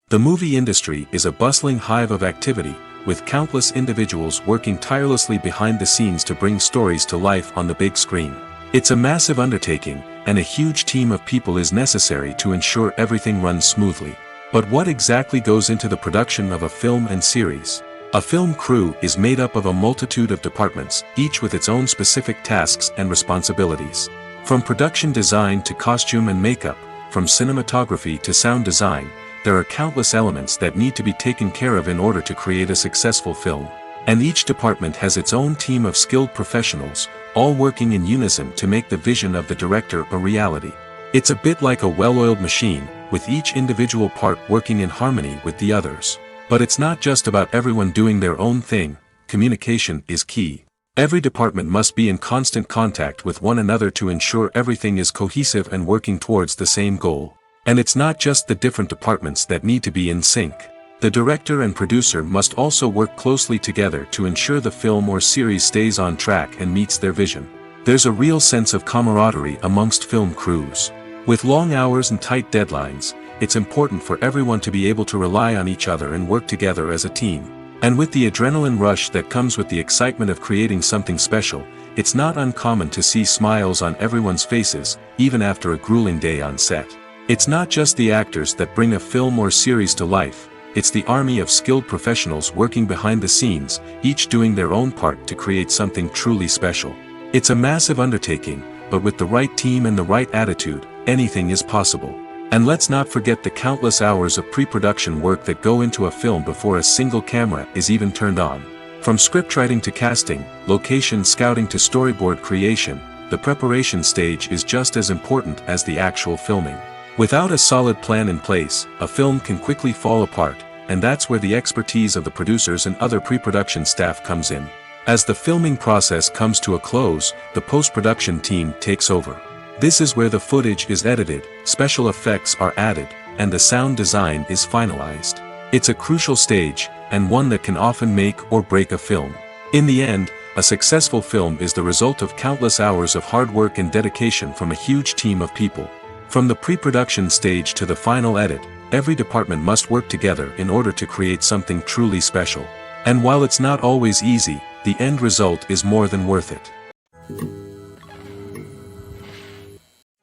The movie industry is a bustling hive of activity, with countless individuals working tirelessly behind the scenes to bring stories to life on the big screen. It's a massive undertaking, and a huge team of people is necessary to ensure everything runs smoothly. But what exactly goes into the production of a film and series? A film crew is made up of a multitude of departments, each with its own specific tasks and responsibilities. From production design to costume and makeup, from cinematography to sound design, there are countless elements that need to be taken care of in order to create a successful film. And each department has its own team of skilled professionals, all working in unison to make the vision of the director a reality. It's a bit like a well-oiled machine, with each individual part working in harmony with the others. But it's not just about everyone doing their own thing. Communication is key. Every department must be in constant contact with one another to ensure everything is cohesive and working towards the same goal. And it's not just the different departments that need to be in sync. The director and producer must also work closely together to ensure the film or series stays on track and meets their vision. There's a real sense of camaraderie amongst film crews. With long hours and tight deadlines, it's important for everyone to be able to rely on each other and work together as a team. And with the adrenaline rush that comes with the excitement of creating something special, it's not uncommon to see smiles on everyone's faces, even after a grueling day on set. It's not just the actors that bring a film or series to life, it's the army of skilled professionals working behind the scenes, each doing their own part to create something truly special. It's a massive undertaking, but with the right team and the right attitude, anything is possible. And let's not forget the countless hours of pre-production work that go into a film before a single camera is even turned on. From scriptwriting to casting, location scouting to storyboard creation, the preparation stage is just as important as the actual filming. Without a solid plan in place, a film can quickly fall apart, and that's where the expertise of the producers and other pre-production staff comes in. As the filming process comes to a close, the post-production team takes over. This is where the footage is edited, special effects are added, and the sound design is finalized. It's a crucial stage, and one that can often make or break a film. In the end, a successful film is the result of countless hours of hard work and dedication from a huge team of people. From the pre-production stage to the final edit, every department must work together in order to create something truly special. And while it's not always easy, the end result is more than worth it.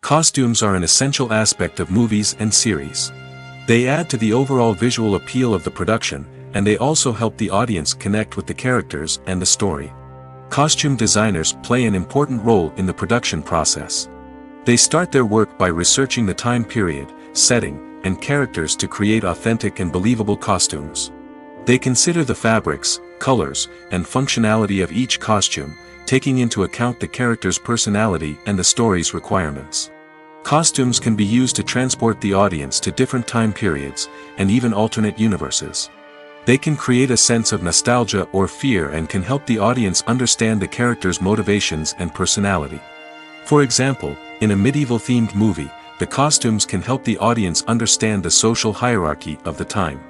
Costumes are an essential aspect of movies and series. They add to the overall visual appeal of the production, and they also help the audience connect with the characters and the story. Costume designers play an important role in the production process. They start their work by researching the time period, setting, and characters to create authentic and believable costumes. They consider the fabrics, colors, and functionality of each costume, taking into account the character's personality and the story's requirements. Costumes can be used to transport the audience to different time periods, and even alternate universes. They can create a sense of nostalgia or fear and can help the audience understand the character's motivations and personality. For example, in a medieval-themed movie, the costumes can help the audience understand the social hierarchy of the time.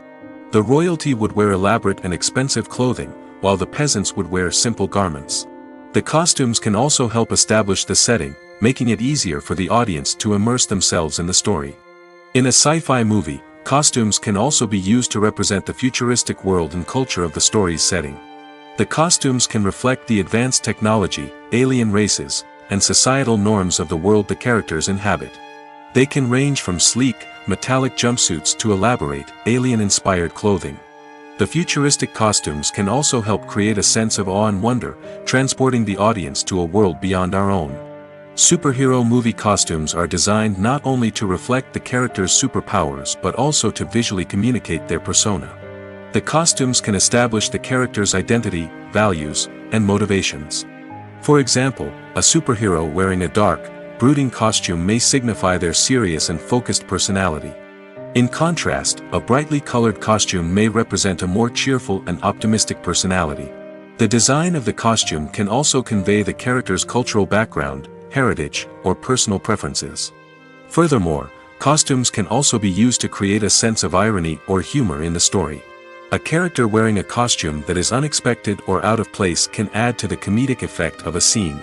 The royalty would wear elaborate and expensive clothing, while the peasants would wear simple garments. The costumes can also help establish the setting, making it easier for the audience to immerse themselves in the story. In a sci-fi movie, costumes can also be used to represent the futuristic world and culture of the story's setting. The costumes can reflect the advanced technology, alien races, and societal norms of the world the characters inhabit. They can range from sleek, metallic jumpsuits to elaborate, alien-inspired clothing. The futuristic costumes can also help create a sense of awe and wonder, transporting the audience to a world beyond our own. Superhero movie costumes are designed not only to reflect the character's superpowers but also to visually communicate their persona. The costumes can establish the character's identity, values, and motivations. For example, a superhero wearing a dark, brooding costume may signify their serious and focused personality. In contrast, a brightly colored costume may represent a more cheerful and optimistic personality. The design of the costume can also convey the character's cultural background, heritage, or personal preferences. Furthermore, costumes can also be used to create a sense of irony or humor in the story. A character wearing a costume that is unexpected or out of place can add to the comedic effect of a scene.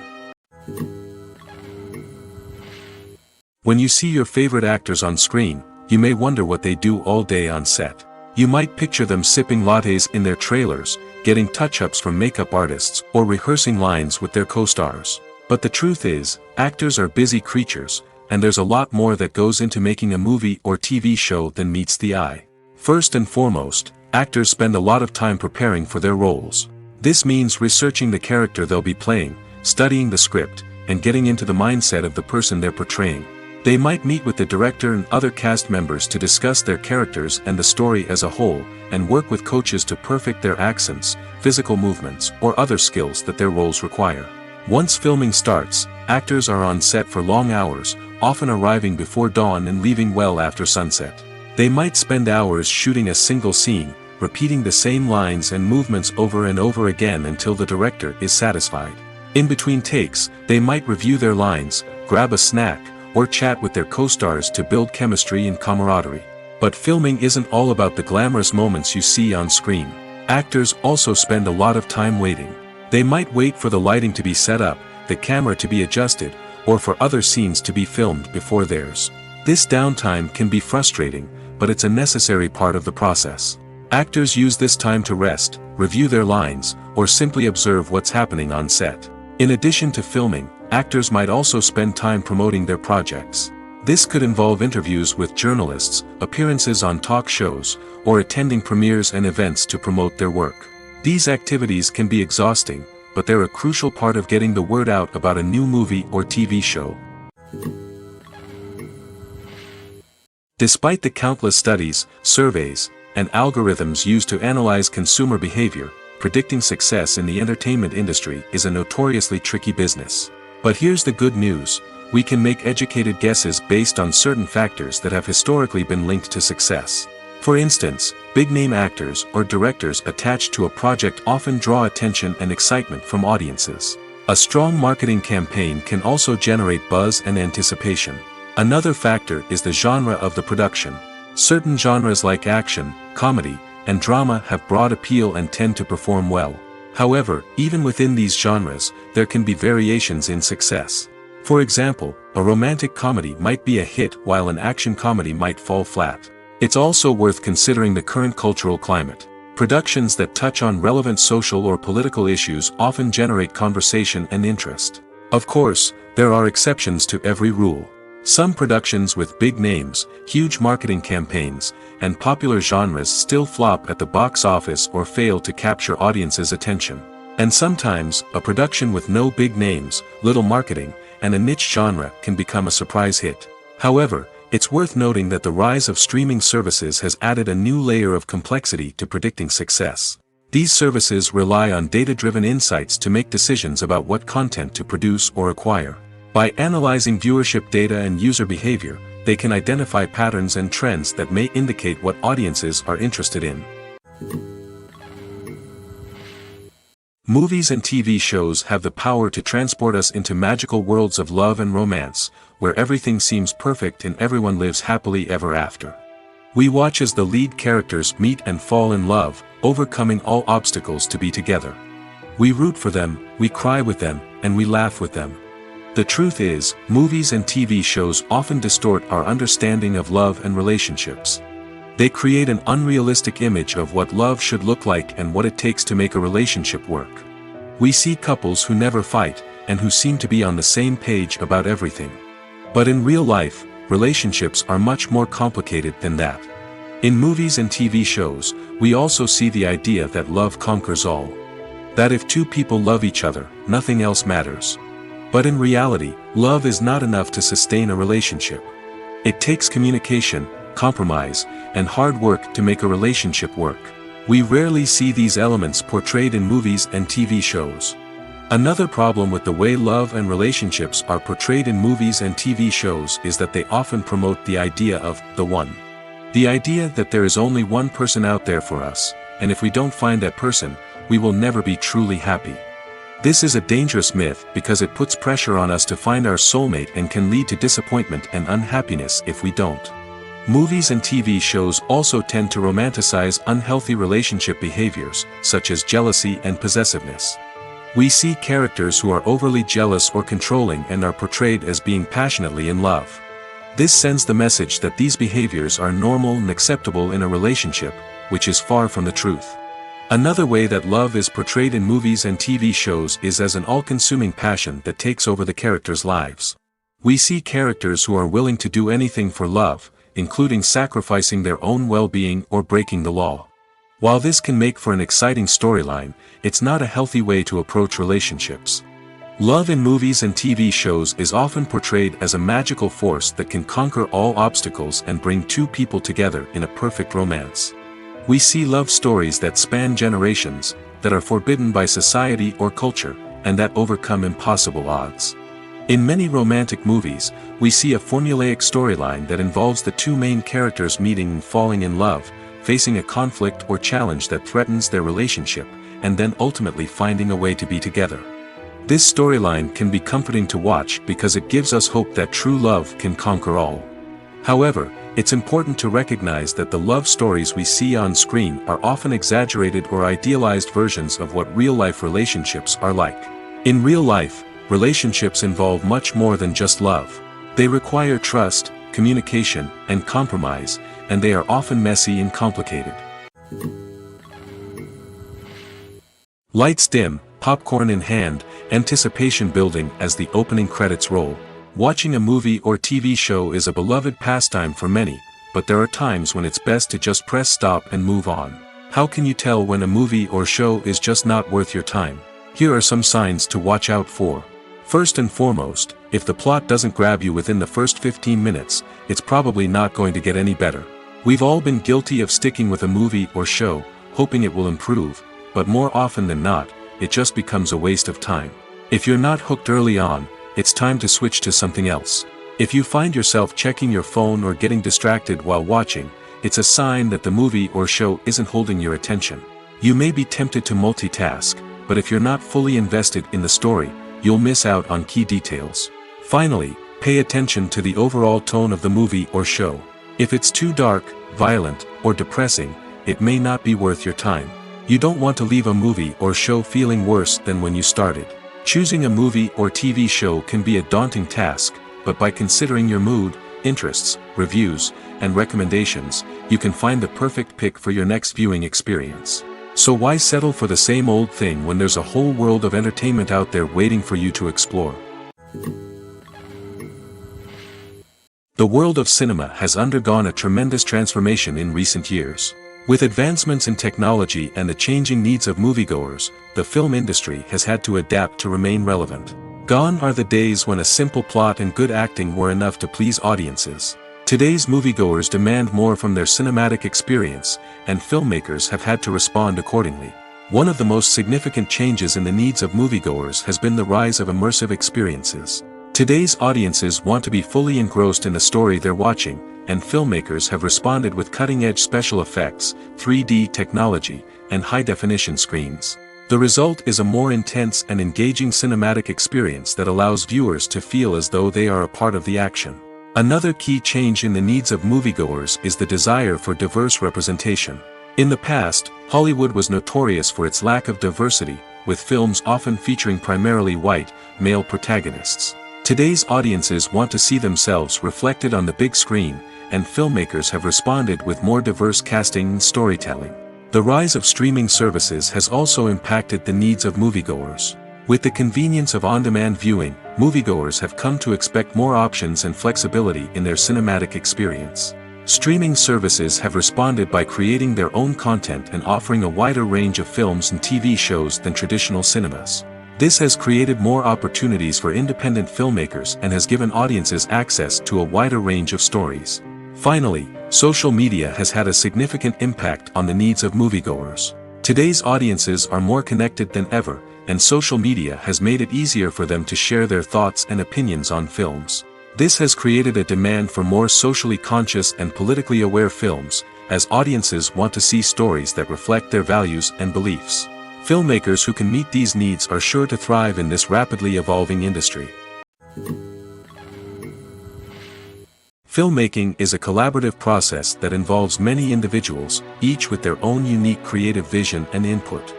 When you see your favorite actors on screen, you may wonder what they do all day on set. You might picture them sipping lattes in their trailers, getting touch-ups from makeup artists, or rehearsing lines with their co-stars. But the truth is, actors are busy creatures, and there's a lot more that goes into making a movie or TV show than meets the eye. First and foremost, actors spend a lot of time preparing for their roles. This means researching the character they'll be playing, studying the script, and getting into the mindset of the person they're portraying. They might meet with the director and other cast members to discuss their characters and the story as a whole, and work with coaches to perfect their accents, physical movements, or other skills that their roles require. Once filming starts, actors are on set for long hours, often arriving before dawn and leaving well after sunset. They might spend hours shooting a single scene, repeating the same lines and movements over and over again until the director is satisfied. In between takes, they might review their lines, grab a snack, or chat with their co-stars to build chemistry and camaraderie. But filming isn't all about the glamorous moments you see on screen. Actors also spend a lot of time waiting. They might wait for the lighting to be set up, the camera to be adjusted, or for other scenes to be filmed before theirs. This downtime can be frustrating, but it's a necessary part of the process. Actors use this time to rest, review their lines, or simply observe what's happening on set. In addition to filming, actors might also spend time promoting their projects. This could involve interviews with journalists, appearances on talk shows, or attending premieres and events to promote their work. These activities can be exhausting, but they're a crucial part of getting the word out about a new movie or TV show. Despite the countless studies, surveys, and algorithms used to analyze consumer behavior, predicting success in the entertainment industry is a notoriously tricky business. But here's the good news: we can make educated guesses based on certain factors that have historically been linked to success. For instance, big-name actors or directors attached to a project often draw attention and excitement from audiences. A strong marketing campaign can also generate buzz and anticipation. Another factor is the genre of the production. Certain genres like action, comedy, and drama have broad appeal and tend to perform well. However, even within these genres, there can be variations in success. For example, a romantic comedy might be a hit while an action comedy might fall flat. It's also worth considering the current cultural climate. Productions that touch on relevant social or political issues often generate conversation and interest. Of course, there are exceptions to every rule. Some productions with big names, huge marketing campaigns, and popular genres still flop at the box office or fail to capture audiences' attention. And sometimes, a production with no big names, little marketing, and a niche genre can become a surprise hit. However, it's worth noting that the rise of streaming services has added a new layer of complexity to predicting success. These services rely on data-driven insights to make decisions about what content to produce or acquire. By analyzing viewership data and user behavior, they can identify patterns and trends that may indicate what audiences are interested in. Movies and TV shows have the power to transport us into magical worlds of love and romance, where everything seems perfect and everyone lives happily ever after. We watch as the lead characters meet and fall in love, overcoming all obstacles to be together. We root for them, we cry with them, and we laugh with them. The truth is, movies and TV shows often distort our understanding of love and relationships. They create an unrealistic image of what love should look like and what it takes to make a relationship work. We see couples who never fight, and who seem to be on the same page about everything. But in real life, relationships are much more complicated than that. In movies and TV shows, we also see the idea that love conquers all. That if two people love each other, nothing else matters. But in reality, love is not enough to sustain a relationship. It takes communication, compromise, and hard work to make a relationship work. We rarely see these elements portrayed in movies and TV shows. Another problem with the way love and relationships are portrayed in movies and TV shows is that they often promote the idea of the one. The idea that there is only one person out there for us, and if we don't find that person, we will never be truly happy. This is a dangerous myth because it puts pressure on us to find our soulmate and can lead to disappointment and unhappiness if we don't. Movies and TV shows also tend to romanticize unhealthy relationship behaviors, such as jealousy and possessiveness. We see characters who are overly jealous or controlling and are portrayed as being passionately in love. This sends the message that these behaviors are normal and acceptable in a relationship, which is far from the truth. Another way that love is portrayed in movies and TV shows is as an all-consuming passion that takes over the characters' lives. We see characters who are willing to do anything for love, including sacrificing their own well-being or breaking the law. While this can make for an exciting storyline, it's not a healthy way to approach relationships. Love in movies and TV shows is often portrayed as a magical force that can conquer all obstacles and bring two people together in a perfect romance. We see love stories that span generations, that are forbidden by society or culture, and that overcome impossible odds. In many romantic movies, we see a formulaic storyline that involves the two main characters meeting and falling in love, facing a conflict or challenge that threatens their relationship, and then ultimately finding a way to be together. This storyline can be comforting to watch because it gives us hope that true love can conquer all. However, it's important to recognize that the love stories we see on screen are often exaggerated or idealized versions of what real-life relationships are like. In real life, relationships involve much more than just love. They require trust, communication, and compromise, and they are often messy and complicated. Lights dim, popcorn in hand, anticipation building as the opening credits roll. Watching a movie or TV show is a beloved pastime for many, but there are times when it's best to just press stop and move on. How can you tell when a movie or show is just not worth your time? Here are some signs to watch out for. First and foremost, if the plot doesn't grab you within the first 15 minutes, it's probably not going to get any better. We've all been guilty of sticking with a movie or show, hoping it will improve, but more often than not, it just becomes a waste of time. If you're not hooked early on, it's time to switch to something else. If you find yourself checking your phone or getting distracted while watching, it's a sign that the movie or show isn't holding your attention. You may be tempted to multitask, but if you're not fully invested in the story, you'll miss out on key details. Finally, pay attention to the overall tone of the movie or show. If it's too dark, violent, or depressing, it may not be worth your time. You don't want to leave a movie or show feeling worse than when you started. Choosing a movie or TV show can be a daunting task, but by considering your mood, interests, reviews, and recommendations, you can find the perfect pick for your next viewing experience. So why settle for the same old thing when there's a whole world of entertainment out there waiting for you to explore? The world of cinema has undergone a tremendous transformation in recent years. With advancements in technology and the changing needs of moviegoers, the film industry has had to adapt to remain relevant. Gone are the days when a simple plot and good acting were enough to please audiences. Today's moviegoers demand more from their cinematic experience, and filmmakers have had to respond accordingly. One of the most significant changes in the needs of moviegoers has been the rise of immersive experiences. Today's audiences want to be fully engrossed in the story they're watching, and filmmakers have responded with cutting-edge special effects, 3D technology, and high-definition screens. The result is a more intense and engaging cinematic experience that allows viewers to feel as though they are a part of the action. Another key change in the needs of moviegoers is the desire for diverse representation. In the past, Hollywood was notorious for its lack of diversity, with films often featuring primarily white, male protagonists. Today's audiences want to see themselves reflected on the big screen, and filmmakers have responded with more diverse casting and storytelling. The rise of streaming services has also impacted the needs of moviegoers. With the convenience of on-demand viewing, moviegoers have come to expect more options and flexibility in their cinematic experience. Streaming services have responded by creating their own content and offering a wider range of films and TV shows than traditional cinemas. This has created more opportunities for independent filmmakers and has given audiences access to a wider range of stories. Finally, social media has had a significant impact on the needs of moviegoers. Today's audiences are more connected than ever, and social media has made it easier for them to share their thoughts and opinions on films. This has created a demand for more socially conscious and politically aware films, as audiences want to see stories that reflect their values and beliefs. Filmmakers who can meet these needs are sure to thrive in this rapidly evolving industry. Filmmaking is a collaborative process that involves many individuals, each with their own unique creative vision and input.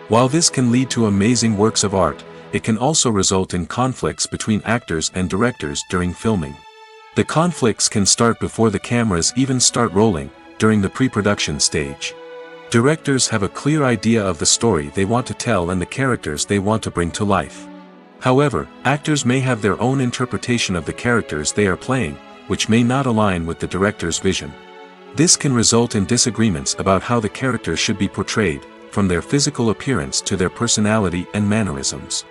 While this can lead to amazing works of art, it can also result in conflicts between actors and directors during filming. The conflicts can start before the cameras even start rolling, during the pre-production stage. Directors have a clear idea of the story they want to tell and the characters they want to bring to life. However, actors may have their own interpretation of the characters they are playing, which may not align with the director's vision. This can result in disagreements about how the characters should be portrayed, from their physical appearance to their personality and mannerisms.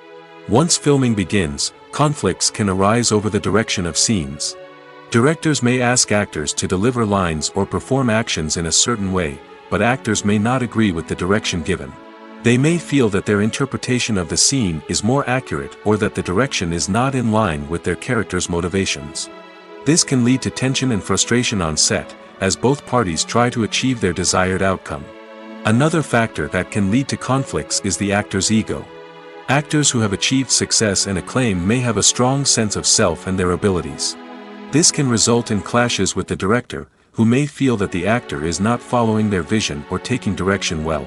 Once filming begins, conflicts can arise over the direction of scenes. Directors may ask actors to deliver lines or perform actions in a certain way, but actors may not agree with the direction given. They may feel that their interpretation of the scene is more accurate or that the direction is not in line with their character's motivations. This can lead to tension and frustration on set, as both parties try to achieve their desired outcome. Another factor that can lead to conflicts is the actor's ego. Actors who have achieved success and acclaim may have a strong sense of self and their abilities. This can result in clashes with the director, who may feel that the actor is not following their vision or taking direction well.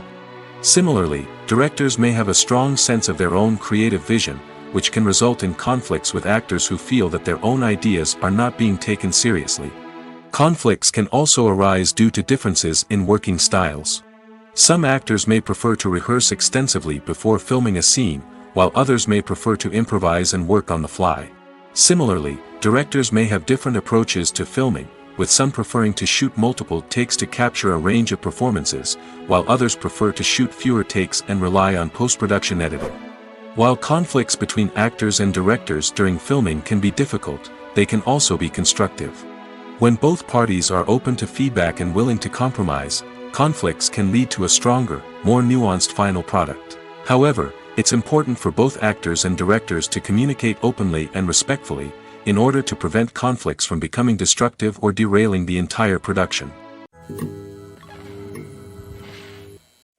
Similarly, directors may have a strong sense of their own creative vision, which can result in conflicts with actors who feel that their own ideas are not being taken seriously. Conflicts can also arise due to differences in working styles. Some actors may prefer to rehearse extensively before filming a scene, while others may prefer to improvise and work on the fly. Similarly, directors may have different approaches to filming, with some preferring to shoot multiple takes to capture a range of performances, while others prefer to shoot fewer takes and rely on post-production editing. While conflicts between actors and directors during filming can be difficult, they can also be constructive. When both parties are open to feedback and willing to compromise, conflicts can lead to a stronger, more nuanced final product. However, it's important for both actors and directors to communicate openly and respectfully, in order to prevent conflicts from becoming destructive or derailing the entire production.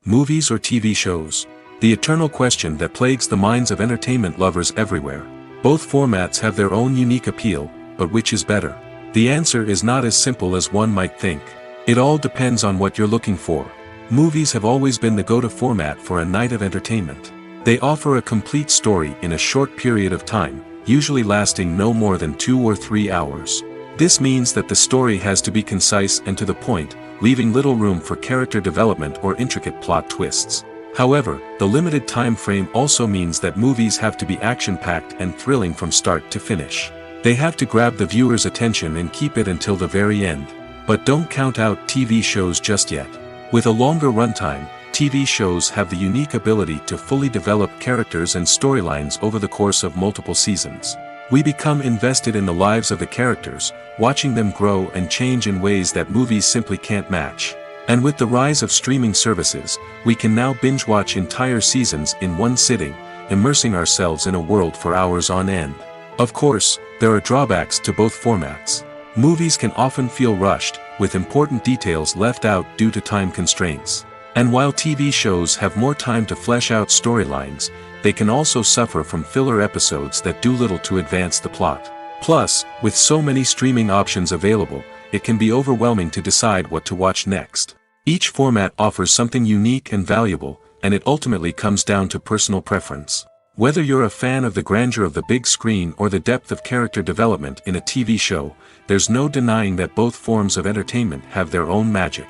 Movies or TV shows? The eternal question that plagues the minds of entertainment lovers everywhere. Both formats have their own unique appeal, but which is better? The answer is not as simple as one might think. It all depends on what you're looking for. Movies have always been the go-to format for a night of entertainment. They offer a complete story in a short period of time, usually lasting no more than 2 or 3 hours. This means that the story has to be concise and to the point, leaving little room for character development or intricate plot twists. However, the limited time frame also means that movies have to be action-packed and thrilling from start to finish. They have to grab the viewer's attention and keep it until the very end. But don't count out TV shows just yet. With a longer runtime, TV shows have the unique ability to fully develop characters and storylines over the course of multiple seasons. We become invested in the lives of the characters, watching them grow and change in ways that movies simply can't match. And with the rise of streaming services, we can now binge-watch entire seasons in one sitting, immersing ourselves in a world for hours on end. Of course, there are drawbacks to both formats. Movies can often feel rushed, with important details left out due to time constraints. And while TV shows have more time to flesh out storylines, they can also suffer from filler episodes that do little to advance the plot. Plus, with so many streaming options available, it can be overwhelming to decide what to watch next. Each format offers something unique and valuable, and it ultimately comes down to personal preference. Whether you're a fan of the grandeur of the big screen or the depth of character development in a TV show, there's no denying that both forms of entertainment have their own magic.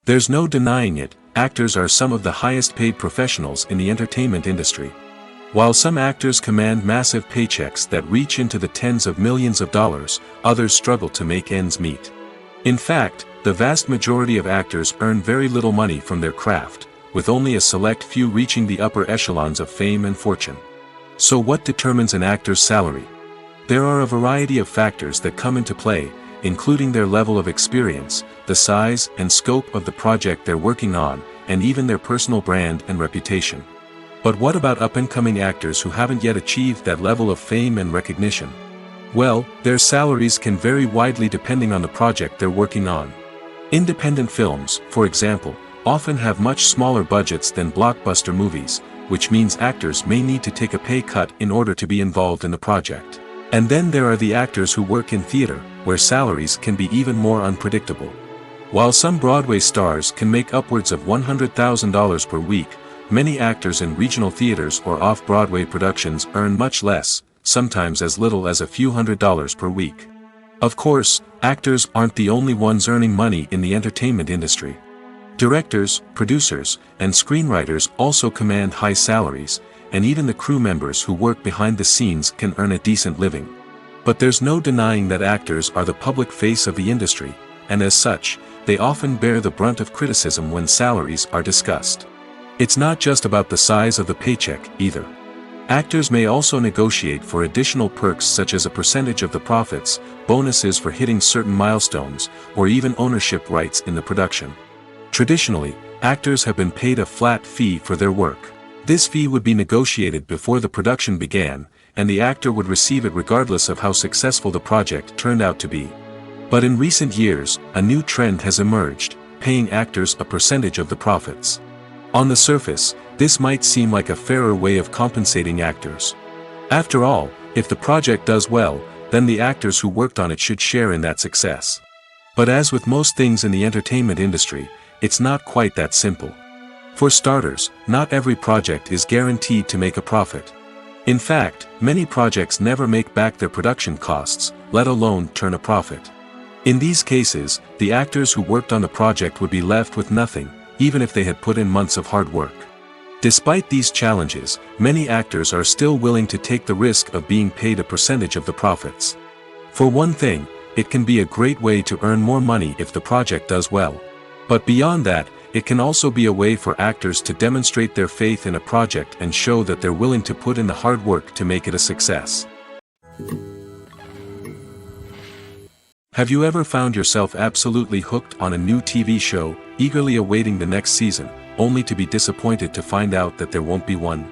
There's no denying it, actors are some of the highest paid professionals in the entertainment industry. While some actors command massive paychecks that reach into the tens of millions of dollars, others struggle to make ends meet. In fact, the vast majority of actors earn very little money from their craft, with only a select few reaching the upper echelons of fame and fortune. So what determines an actor's salary? There are a variety of factors that come into play, including their level of experience, the size and scope of the project they're working on, and even their personal brand and reputation. But what about up-and-coming actors who haven't yet achieved that level of fame and recognition? Well, their salaries can vary widely depending on the project they're working on. Independent films, for example, often have much smaller budgets than blockbuster movies, which means actors may need to take a pay cut in order to be involved in the project. And then there are the actors who work in theater, where salaries can be even more unpredictable. While some Broadway stars can make upwards of $100,000 per week, many actors in regional theaters or off-Broadway productions earn much less, sometimes as little as a few $100s per week. Of course, actors aren't the only ones earning money in the entertainment industry. Directors, producers, and screenwriters also command high salaries, and even the crew members who work behind the scenes can earn a decent living. But there's no denying that actors are the public face of the industry, and as such, they often bear the brunt of criticism when salaries are discussed. It's not just about the size of the paycheck, either. Actors may also negotiate for additional perks such as a percentage of the profits, bonuses for hitting certain milestones, or even ownership rights in the production. Traditionally, actors have been paid a flat fee for their work. This fee would be negotiated before the production began, and the actor would receive it regardless of how successful the project turned out to be. But in recent years, a new trend has emerged, paying actors a percentage of the profits. On the surface, this might seem like a fairer way of compensating actors. After all, if the project does well, then the actors who worked on it should share in that success. But as with most things in the entertainment industry, it's not quite that simple. For starters, not every project is guaranteed to make a profit. In fact, many projects never make back their production costs, let alone turn a profit. In these cases, the actors who worked on the project would be left with nothing, even if they had put in months of hard work. Despite these challenges, many actors are still willing to take the risk of being paid a percentage of the profits. For one thing, it can be a great way to earn more money if the project does well. But beyond that, it can also be a way for actors to demonstrate their faith in a project and show that they're willing to put in the hard work to make it a success. Have you ever found yourself absolutely hooked on a new TV show, eagerly awaiting the next season, only to be disappointed to find out that there won't be one?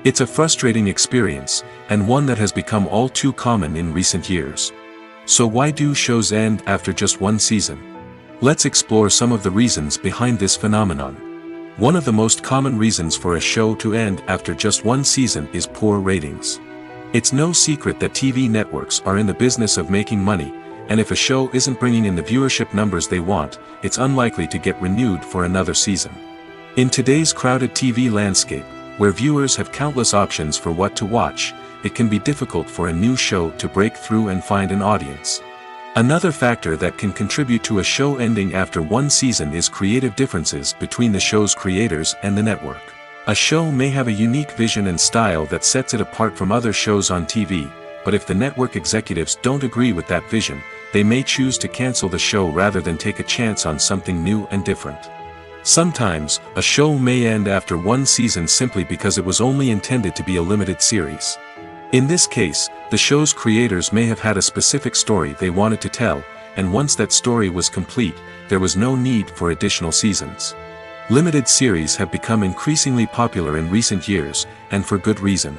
It's a frustrating experience, and one that has become all too common in recent years. So why do shows end after just one season? Let's explore some of the reasons behind this phenomenon. One of the most common reasons for a show to end after just one season is poor ratings. It's no secret that TV networks are in the business of making money, and if a show isn't bringing in the viewership numbers they want, it's unlikely to get renewed for another season. In today's crowded TV landscape, where viewers have countless options for what to watch, it can be difficult for a new show to break through and find an audience. Another factor that can contribute to a show ending after one season is creative differences between the show's creators and the network. A show may have a unique vision and style that sets it apart from other shows on TV, but if the network executives don't agree with that vision, they may choose to cancel the show rather than take a chance on something new and different. Sometimes, a show may end after one season simply because it was only intended to be a limited series. In this case, the show's creators may have had a specific story they wanted to tell, and once that story was complete, there was no need for additional seasons. Limited series have become increasingly popular in recent years, and for good reason.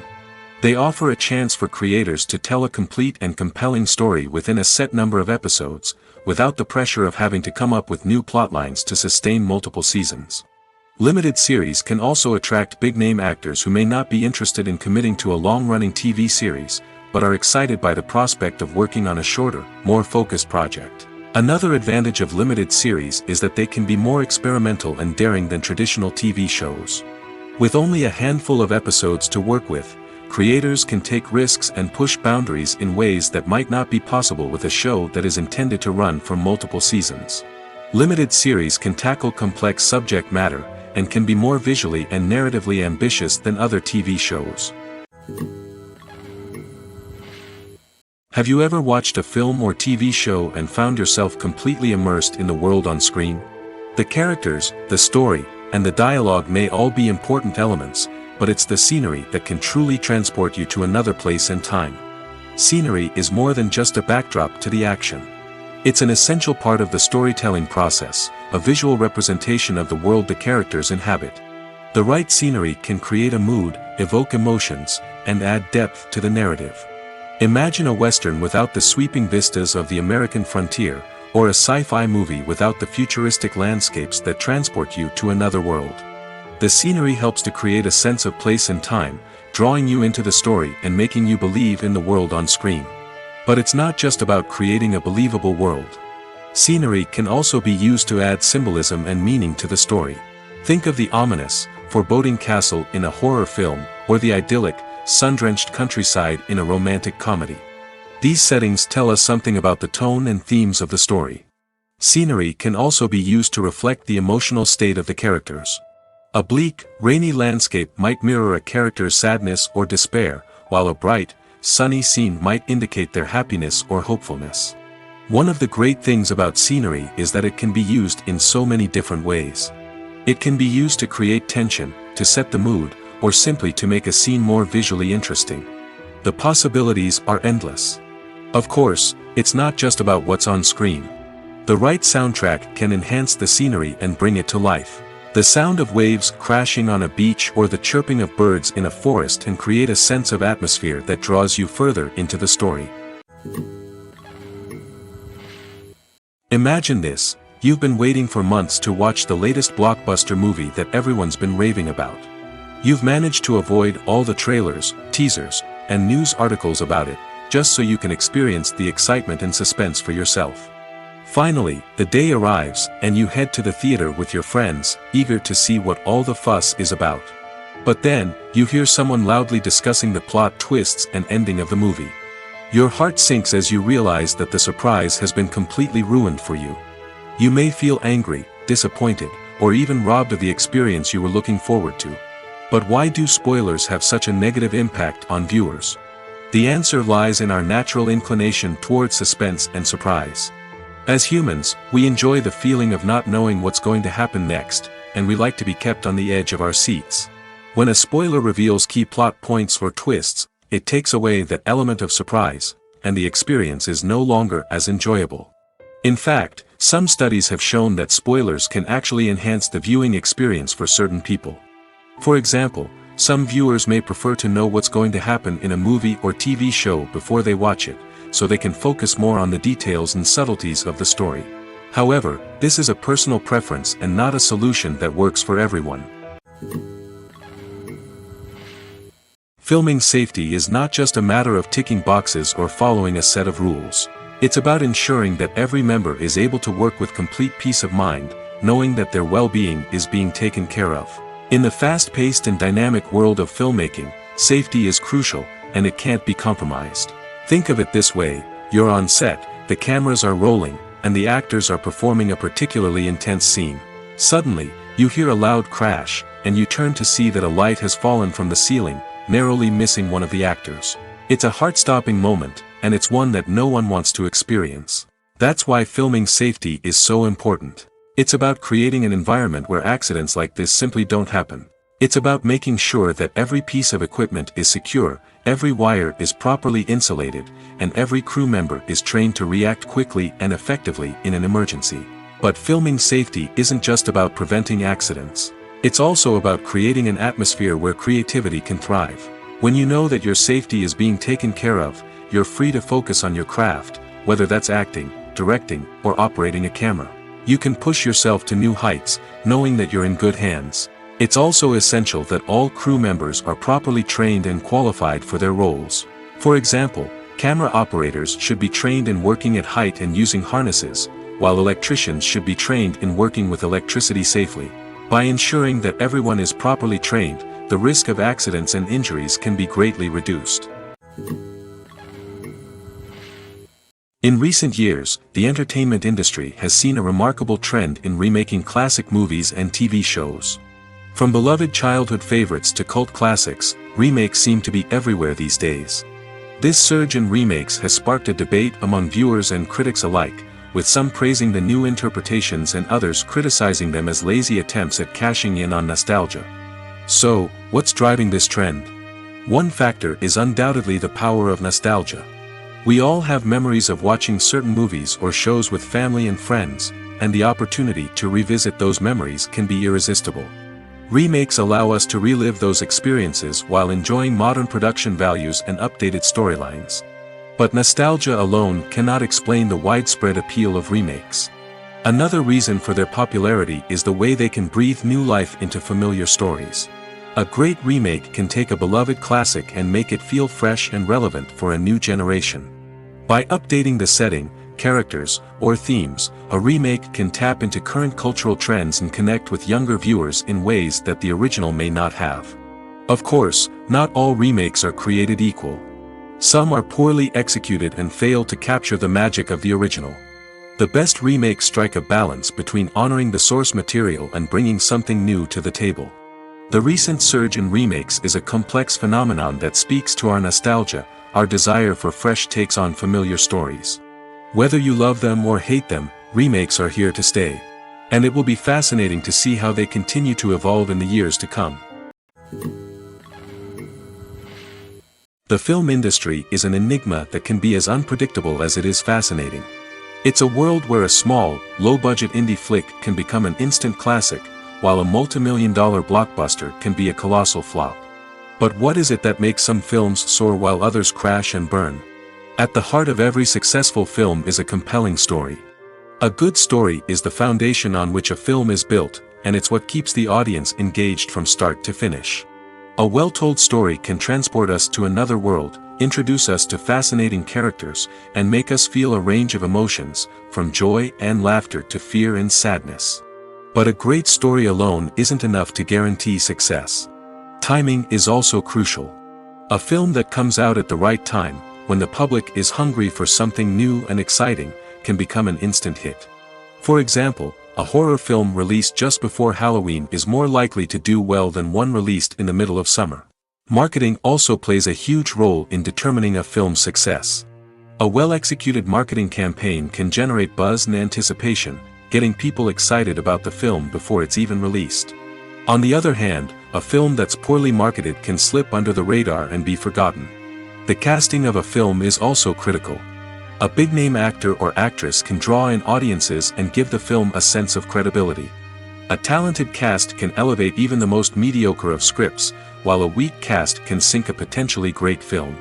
They offer a chance for creators to tell a complete and compelling story within a set number of episodes, without the pressure of having to come up with new plotlines to sustain multiple seasons. Limited series can also attract big-name actors who may not be interested in committing to a long-running TV series, but are excited by the prospect of working on a shorter, more focused project. Another advantage of limited series is that they can be more experimental and daring than traditional TV shows. With only a handful of episodes to work with, creators can take risks and push boundaries in ways that might not be possible with a show that is intended to run for multiple seasons. Limited series can tackle complex subject matter, and can be more visually and narratively ambitious than other TV shows. Have you ever watched a film or TV show and found yourself completely immersed in the world on screen? The characters, the story, and the dialogue may all be important elements, but it's the scenery that can truly transport you to another place and time. Scenery is more than just a backdrop to the action. It's an essential part of the storytelling process, a visual representation of the world the characters inhabit. The right scenery can create a mood, evoke emotions, and add depth to the narrative. Imagine a Western without the sweeping vistas of the American frontier, or a sci-fi movie without the futuristic landscapes that transport you to another world. The scenery helps to create a sense of place and time, drawing you into the story and making you believe in the world on screen. But it's not just about creating a believable world. Scenery can also be used to add symbolism and meaning to the story. Think of the ominous, foreboding castle in a horror film, or the idyllic, sun-drenched countryside in a romantic comedy. These settings tell us something about the tone and themes of the story. Scenery can also be used to reflect the emotional state of the characters. A bleak, rainy landscape might mirror a character's sadness or despair, while a bright, sunny scene might indicate their happiness or hopefulness. One of the great things about scenery is that it can be used in so many different ways. It can be used to create tension, to set the mood, or simply to make a scene more visually interesting. The possibilities are endless. Of course, it's not just about what's on screen. The right soundtrack can enhance the scenery and bring it to life. The sound of waves crashing on a beach or the chirping of birds in a forest can create a sense of atmosphere that draws you further into the story. Imagine this: you've been waiting for months to watch the latest blockbuster movie that everyone's been raving about. You've managed to avoid all the trailers, teasers, and news articles about it, just so you can experience the excitement and suspense for yourself. Finally, the day arrives, and you head to the theater with your friends, eager to see what all the fuss is about. But then, you hear someone loudly discussing the plot twists and ending of the movie. Your heart sinks as you realize that the surprise has been completely ruined for you. You may feel angry, disappointed, or even robbed of the experience you were looking forward to. But why do spoilers have such a negative impact on viewers? The answer lies in our natural inclination toward suspense and surprise. As humans, we enjoy the feeling of not knowing what's going to happen next, and we like to be kept on the edge of our seats. When a spoiler reveals key plot points or twists, it takes away that element of surprise, and the experience is no longer as enjoyable. In fact, some studies have shown that spoilers can actually enhance the viewing experience for certain people. For example, some viewers may prefer to know what's going to happen in a movie or TV show before they watch it, so they can focus more on the details and subtleties of the story. However, this is a personal preference and not a solution that works for everyone. Filming safety is not just a matter of ticking boxes or following a set of rules. It's about ensuring that every member is able to work with complete peace of mind, knowing that their well-being is being taken care of. In the fast-paced and dynamic world of filmmaking, safety is crucial, and it can't be compromised. Think of it this way: you're on set, the cameras are rolling, and the actors are performing a particularly intense scene. Suddenly, you hear a loud crash, and you turn to see that a light has fallen from the ceiling, narrowly missing one of the actors. It's a heart-stopping moment, and it's one that no one wants to experience. That's why filming safety is so important. It's about creating an environment where accidents like this simply don't happen. It's about making sure that every piece of equipment is secure, every wire is properly insulated, and every crew member is trained to react quickly and effectively in an emergency. But filming safety isn't just about preventing accidents. It's also about creating an atmosphere where creativity can thrive. When you know that your safety is being taken care of, you're free to focus on your craft, whether that's acting, directing, or operating a camera. You can push yourself to new heights, knowing that you're in good hands. It's also essential that all crew members are properly trained and qualified for their roles. For example, camera operators should be trained in working at height and using harnesses, while electricians should be trained in working with electricity safely. By ensuring that everyone is properly trained, the risk of accidents and injuries can be greatly reduced. In recent years, the entertainment industry has seen a remarkable trend in remaking classic movies and TV shows. From beloved childhood favorites to cult classics, remakes seem to be everywhere these days. This surge in remakes has sparked a debate among viewers and critics alike, with some praising the new interpretations and others criticizing them as lazy attempts at cashing in on nostalgia. So, what's driving this trend? One factor is undoubtedly the power of nostalgia. We all have memories of watching certain movies or shows with family and friends, and the opportunity to revisit those memories can be irresistible. Remakes allow us to relive those experiences while enjoying modern production values and updated storylines. But nostalgia alone cannot explain the widespread appeal of remakes. Another reason for their popularity is the way they can breathe new life into familiar stories. A great remake can take a beloved classic and make it feel fresh and relevant for a new generation. By updating the setting, characters, or themes, a remake can tap into current cultural trends and connect with younger viewers in ways that the original may not have. Of course, not all remakes are created equal. Some are poorly executed and fail to capture the magic of the original. The best remakes strike a balance between honoring the source material and bringing something new to the table. The recent surge in remakes is a complex phenomenon that speaks to our nostalgia, our desire for fresh takes on familiar stories. Whether you love them or hate them, remakes are here to stay. And it will be fascinating to see how they continue to evolve in the years to come. The film industry is an enigma that can be as unpredictable as it is fascinating. It's a world where a small, low-budget indie flick can become an instant classic, while a multi-million-dollar blockbuster can be a colossal flop. But what is it that makes some films soar while others crash and burn? At the heart of every successful film is a compelling story. A good story is the foundation on which a film is built, and it's what keeps the audience engaged from start to finish. A well-told story can transport us to another world, introduce us to fascinating characters, and make us feel a range of emotions, from joy and laughter to fear and sadness. But a great story alone isn't enough to guarantee success. Timing is also crucial. A film that comes out at the right time, when the public is hungry for something new and exciting, can become an instant hit. For example, a horror film released just before Halloween is more likely to do well than one released in the middle of summer. Marketing also plays a huge role in determining a film's success. A well-executed marketing campaign can generate buzz and anticipation, getting people excited about the film before it's even released. On the other hand, a film that's poorly marketed can slip under the radar and be forgotten. The casting of a film is also critical. A big-name actor or actress can draw in audiences and give the film a sense of credibility. A talented cast can elevate even the most mediocre of scripts, while a weak cast can sink a potentially great film.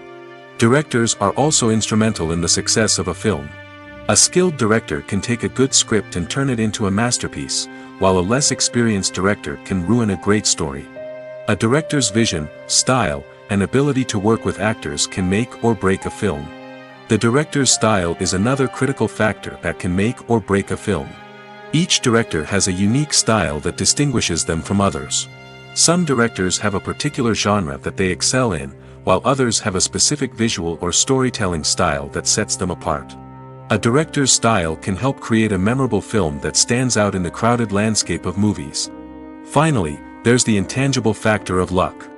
Directors are also instrumental in the success of a film. A skilled director can take a good script and turn it into a masterpiece, while a less experienced director can ruin a great story. A director's vision, style, and ability to work with actors can make or break a film. The director's style is another critical factor that can make or break a film. Each director has a unique style that distinguishes them from others. Some directors have a particular genre that they excel in, while others have a specific visual or storytelling style that sets them apart. A director's style can help create a memorable film that stands out in the crowded landscape of movies. Finally, there's the intangible factor of luck.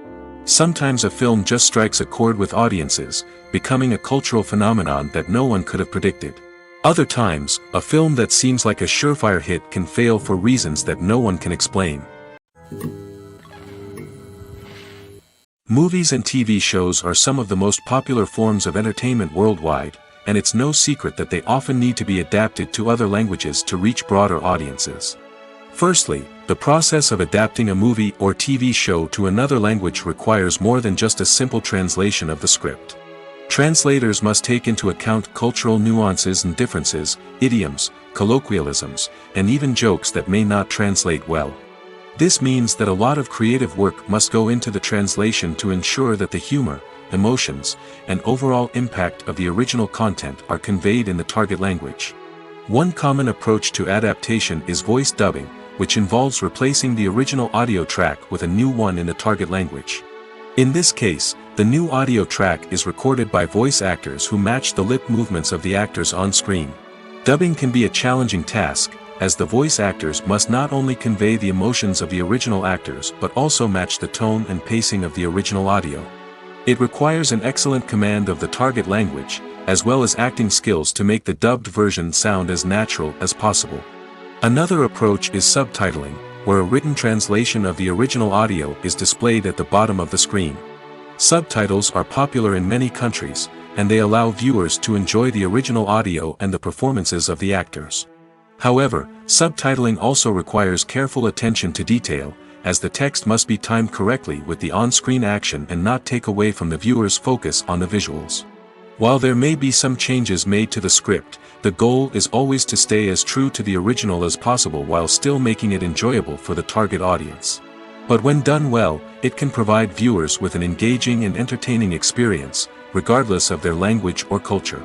Sometimes a film just strikes a chord with audiences, becoming a cultural phenomenon that no one could have predicted. Other times, a film that seems like a surefire hit can fail for reasons that no one can explain. Movies and TV shows are some of the most popular forms of entertainment worldwide, and it's no secret that they often need to be adapted to other languages to reach broader audiences. Firstly, the process of adapting a movie or TV show to another language requires more than just a simple translation of the script. Translators must take into account cultural nuances and differences, idioms, colloquialisms, and even jokes that may not translate well. This means that a lot of creative work must go into the translation to ensure that the humor, emotions, and overall impact of the original content are conveyed in the target language. One common approach to adaptation is voice dubbing, which involves replacing the original audio track with a new one in the target language. In this case, the new audio track is recorded by voice actors who match the lip movements of the actors on screen. Dubbing can be a challenging task, as the voice actors must not only convey the emotions of the original actors but also match the tone and pacing of the original audio. It requires an excellent command of the target language, as well as acting skills to make the dubbed version sound as natural as possible. Another approach is subtitling, where a written translation of the original audio is displayed at the bottom of the screen. Subtitles are popular in many countries, and they allow viewers to enjoy the original audio and the performances of the actors. However, subtitling also requires careful attention to detail, as the text must be timed correctly with the on-screen action and not take away from the viewer's focus on the visuals. While there may be some changes made to the script, the goal is always to stay as true to the original as possible while still making it enjoyable for the target audience. But when done well, it can provide viewers with an engaging and entertaining experience, regardless of their language or culture.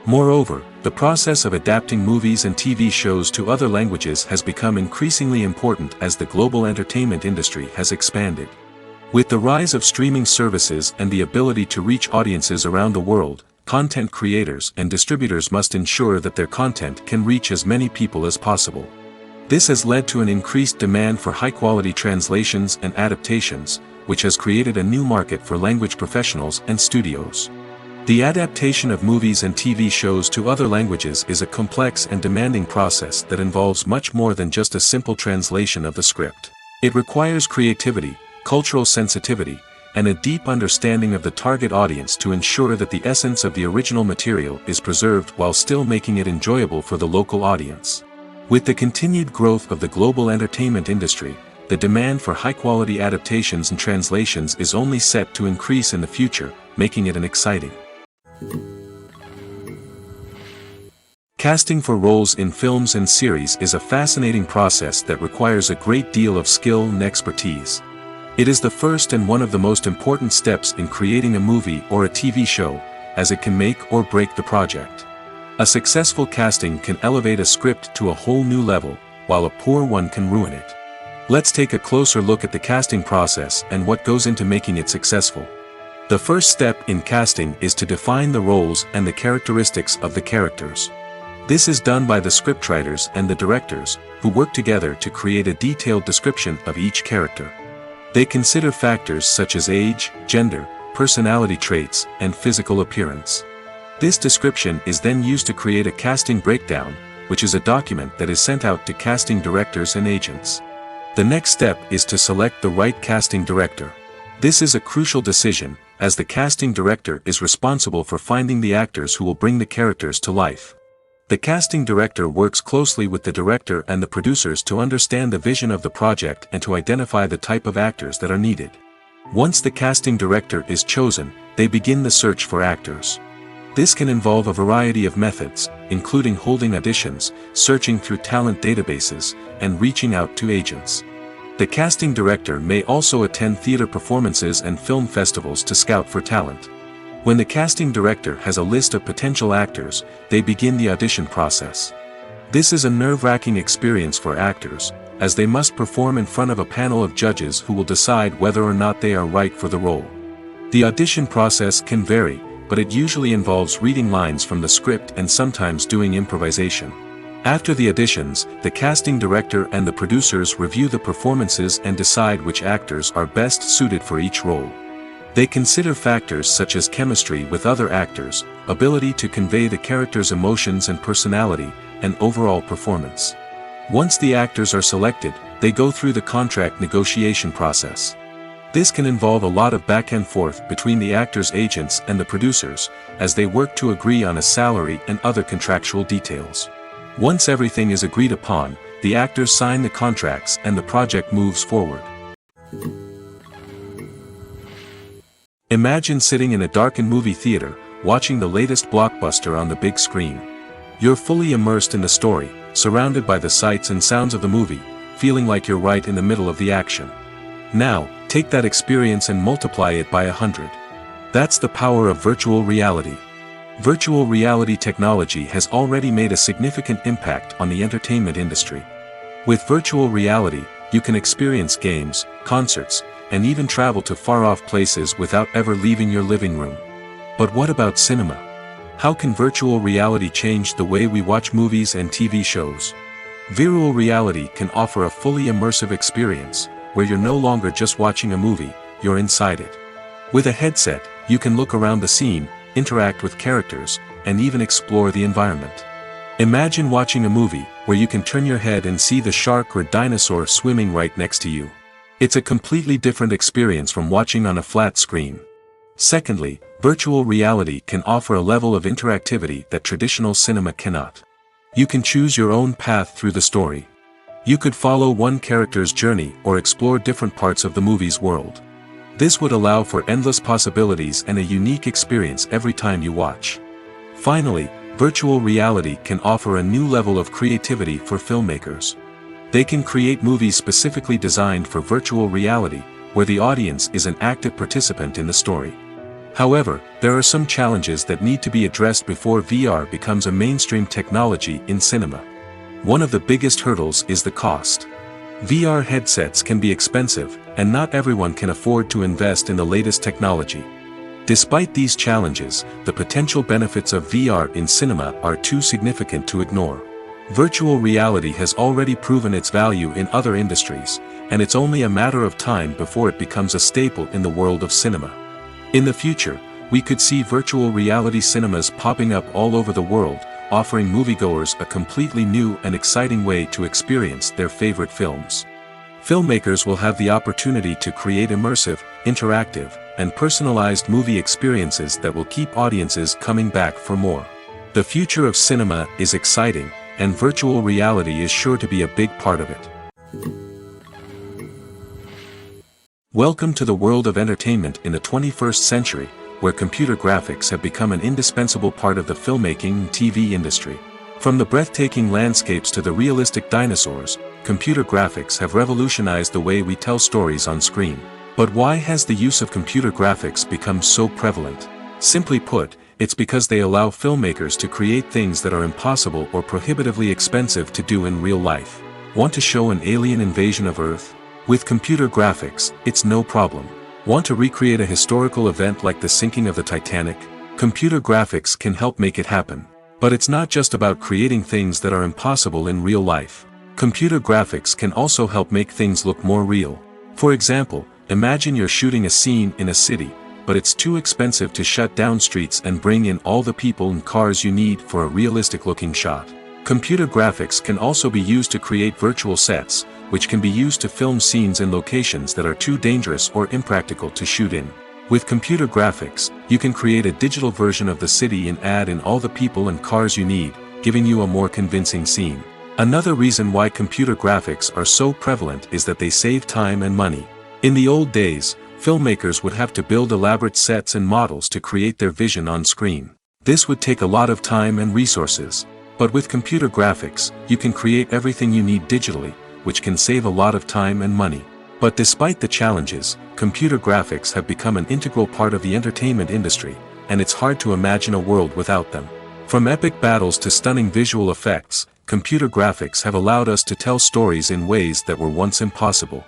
Moreover, the process of adapting movies and TV shows to other languages has become increasingly important as the global entertainment industry has expanded. With the rise of streaming services and the ability to reach audiences around the world, content creators and distributors must ensure that their content can reach as many people as possible. This has led to an increased demand for high-quality translations and adaptations, which has created a new market for language professionals and studios. The adaptation of movies and TV shows to other languages is a complex and demanding process that involves much more than just a simple translation of the script. It requires creativity, cultural sensitivity, and a deep understanding of the target audience to ensure that the essence of the original material is preserved while still making it enjoyable for the local audience. With the continued growth of the global entertainment industry, the demand for high-quality adaptations and translations is only set to increase in the future, making it an exciting. Casting for roles in films and series is a fascinating process that requires a great deal of skill and expertise. It is the first and one of the most important steps in creating a movie or a TV show, as it can make or break the project. A successful casting can elevate a script to a whole new level, while a poor one can ruin it. Let's take a closer look at the casting process and what goes into making it successful. The first step in casting is to define the roles and the characteristics of the characters. This is done by the scriptwriters and the directors, who work together to create a detailed description of each character. They consider factors such as age, gender, personality traits, and physical appearance. This description is then used to create a casting breakdown, which is a document that is sent out to casting directors and agents. The next step is to select the right casting director. This is a crucial decision, as the casting director is responsible for finding the actors who will bring the characters to life. The casting director works closely with the director and the producers to understand the vision of the project and to identify the type of actors that are needed. Once the casting director is chosen, they begin the search for actors. This can involve a variety of methods, including holding auditions, searching through talent databases, and reaching out to agents. The casting director may also attend theater performances and film festivals to scout for talent. When the casting director has a list of potential actors, they begin the audition process. This is a nerve-wracking experience for actors, as they must perform in front of a panel of judges who will decide whether or not they are right for the role. The audition process can vary, but it usually involves reading lines from the script and sometimes doing improvisation. After the auditions, the casting director and the producers review the performances and decide which actors are best suited for each role. They consider factors such as chemistry with other actors, ability to convey the character's emotions and personality, and overall performance. Once the actors are selected, they go through the contract negotiation process. This can involve a lot of back and forth between the actors' agents and the producers, as they work to agree on a salary and other contractual details. Once everything is agreed upon, the actors sign the contracts and the project moves forward. Imagine sitting in a darkened movie theater, watching the latest blockbuster on the big screen. You're fully immersed in the story, surrounded by the sights and sounds of the movie, feeling like you're right in the middle of the action. Now, take that experience and multiply it by 100. That's the power of virtual reality. Virtual reality technology has already made a significant impact on the entertainment industry. With virtual reality, you can experience games, concerts, and even travel to far-off places without ever leaving your living room. But what about cinema? How can virtual reality change the way we watch movies and TV shows? Virtual reality can offer a fully immersive experience, where you're no longer just watching a movie, you're inside it. With a headset, you can look around the scene, interact with characters, and even explore the environment. Imagine watching a movie where you can turn your head and see the shark or dinosaur swimming right next to you. It's a completely different experience from watching on a flat screen. Secondly, virtual reality can offer a level of interactivity that traditional cinema cannot. You can choose your own path through the story. You could follow one character's journey or explore different parts of the movie's world. This would allow for endless possibilities and a unique experience every time you watch. Finally, virtual reality can offer a new level of creativity for filmmakers. They can create movies specifically designed for virtual reality, where the audience is an active participant in the story. However, there are some challenges that need to be addressed before VR becomes a mainstream technology in cinema. One of the biggest hurdles is the cost. VR headsets can be expensive, and not everyone can afford to invest in the latest technology. Despite these challenges, the potential benefits of VR in cinema are too significant to ignore. Virtual reality has already proven its value in other industries, and it's only a matter of time before it becomes a staple in the world of cinema. In the future, we could see virtual reality cinemas popping up all over the world, offering moviegoers a completely new and exciting way to experience their favorite films. Filmmakers will have the opportunity to create immersive, interactive, and personalized movie experiences that will keep audiences coming back for more. The future of cinema is exciting, and virtual reality is sure to be a big part of it. Welcome to the world of entertainment in the 21st century, where computer graphics have become an indispensable part of the filmmaking and TV industry. From the breathtaking landscapes to the realistic dinosaurs, computer graphics have revolutionized the way we tell stories on screen. But why has the use of computer graphics become so prevalent? Simply put, it's because they allow filmmakers to create things that are impossible or prohibitively expensive to do in real life. Want to show an alien invasion of Earth? With computer graphics, it's no problem. Want to recreate a historical event like the sinking of the Titanic? Computer graphics can help make it happen. But it's not just about creating things that are impossible in real life. Computer graphics can also help make things look more real. For example, imagine you're shooting a scene in a city, but it's too expensive to shut down streets and bring in all the people and cars you need for a realistic-looking shot. Computer graphics can also be used to create virtual sets, which can be used to film scenes in locations that are too dangerous or impractical to shoot in. With computer graphics, you can create a digital version of the city and add in all the people and cars you need, giving you a more convincing scene. Another reason why computer graphics are so prevalent is that they save time and money. In the old days, filmmakers would have to build elaborate sets and models to create their vision on screen. This would take a lot of time and resources. But with computer graphics, you can create everything you need digitally, which can save a lot of time and money. But despite the challenges, computer graphics have become an integral part of the entertainment industry, and it's hard to imagine a world without them. From epic battles to stunning visual effects, computer graphics have allowed us to tell stories in ways that were once impossible.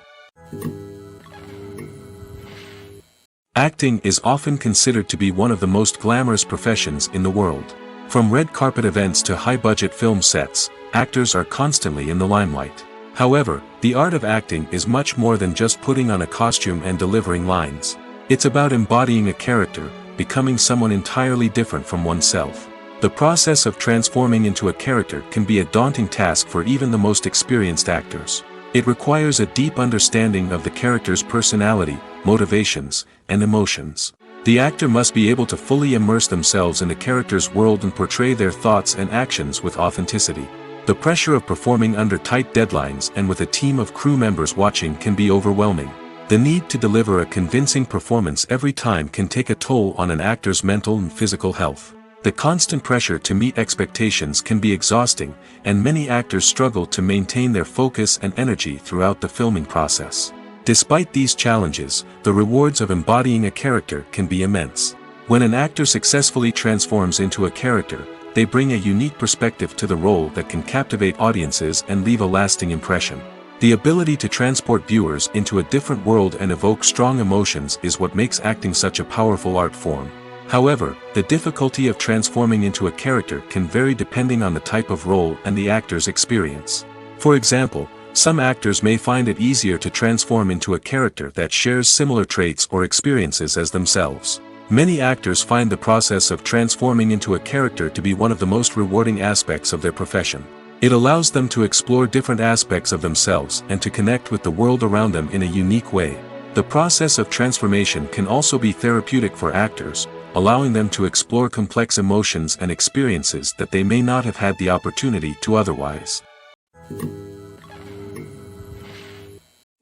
Acting is often considered to be one of the most glamorous professions in the world. From red carpet events to high-budget film sets, actors are constantly in the limelight. However, the art of acting is much more than just putting on a costume and delivering lines. It's about embodying a character, becoming someone entirely different from oneself. The process of transforming into a character can be a daunting task for even the most experienced actors. It requires a deep understanding of the character's personality, motivations, and emotions. The actor must be able to fully immerse themselves in the character's world and portray their thoughts and actions with authenticity. The pressure of performing under tight deadlines and with a team of crew members watching can be overwhelming. The need to deliver a convincing performance every time can take a toll on an actor's mental and physical health. The constant pressure to meet expectations can be exhausting, and many actors struggle to maintain their focus and energy throughout the filming process. Despite these challenges, the rewards of embodying a character can be immense. When an actor successfully transforms into a character, they bring a unique perspective to the role that can captivate audiences and leave a lasting impression. The ability to transport viewers into a different world and evoke strong emotions is what makes acting such a powerful art form. However, the difficulty of transforming into a character can vary depending on the type of role and the actor's experience. For example, some actors may find it easier to transform into a character that shares similar traits or experiences as themselves. Many actors find the process of transforming into a character to be one of the most rewarding aspects of their profession. It allows them to explore different aspects of themselves and to connect with the world around them in a unique way. The process of transformation can also be therapeutic for actors, allowing them to explore complex emotions and experiences that they may not have had the opportunity to otherwise.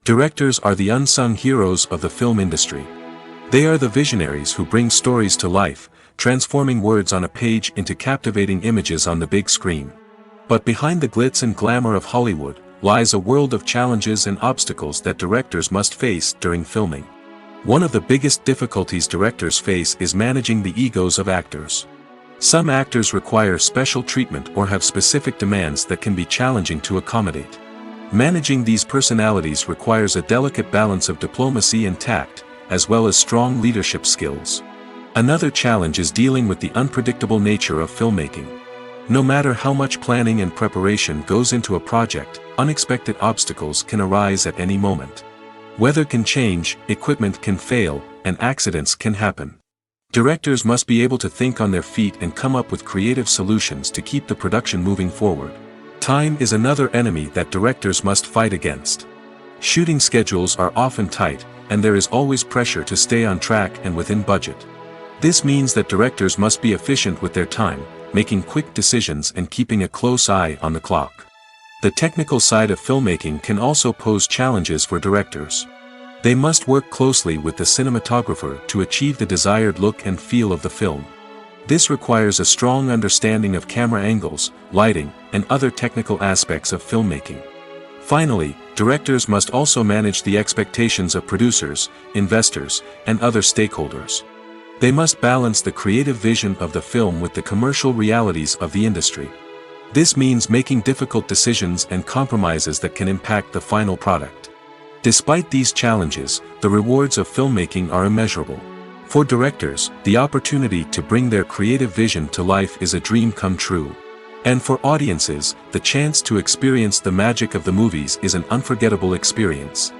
Directors are the unsung heroes of the film industry. They are the visionaries who bring stories to life, transforming words on a page into captivating images on the big screen. But behind the glitz and glamour of Hollywood lies a world of challenges and obstacles that directors must face during filming. One of the biggest difficulties directors face is managing the egos of actors. Some actors require special treatment or have specific demands that can be challenging to accommodate. Managing these personalities requires a delicate balance of diplomacy and tact, as well as strong leadership skills. Another challenge is dealing with the unpredictable nature of filmmaking. No matter how much planning and preparation goes into a project, unexpected obstacles can arise at any moment. Weather can change, equipment can fail, and accidents can happen. Directors must be able to think on their feet and come up with creative solutions to keep the production moving forward. Time is another enemy that directors must fight against. Shooting schedules are often tight, and there is always pressure to stay on track and within budget. This means that directors must be efficient with their time, making quick decisions and keeping a close eye on the clock. The technical side of filmmaking can also pose challenges for directors. They must work closely with the cinematographer to achieve the desired look and feel of the film. This requires a strong understanding of camera angles, lighting, and other technical aspects of filmmaking. Finally, directors must also manage the expectations of producers, investors, and other stakeholders. They must balance the creative vision of the film with the commercial realities of the industry. This means making difficult decisions and compromises that can impact the final product. Despite these challenges, the rewards of filmmaking are immeasurable. For directors, the opportunity to bring their creative vision to life is a dream come true. And for audiences, the chance to experience the magic of the movies is an unforgettable experience.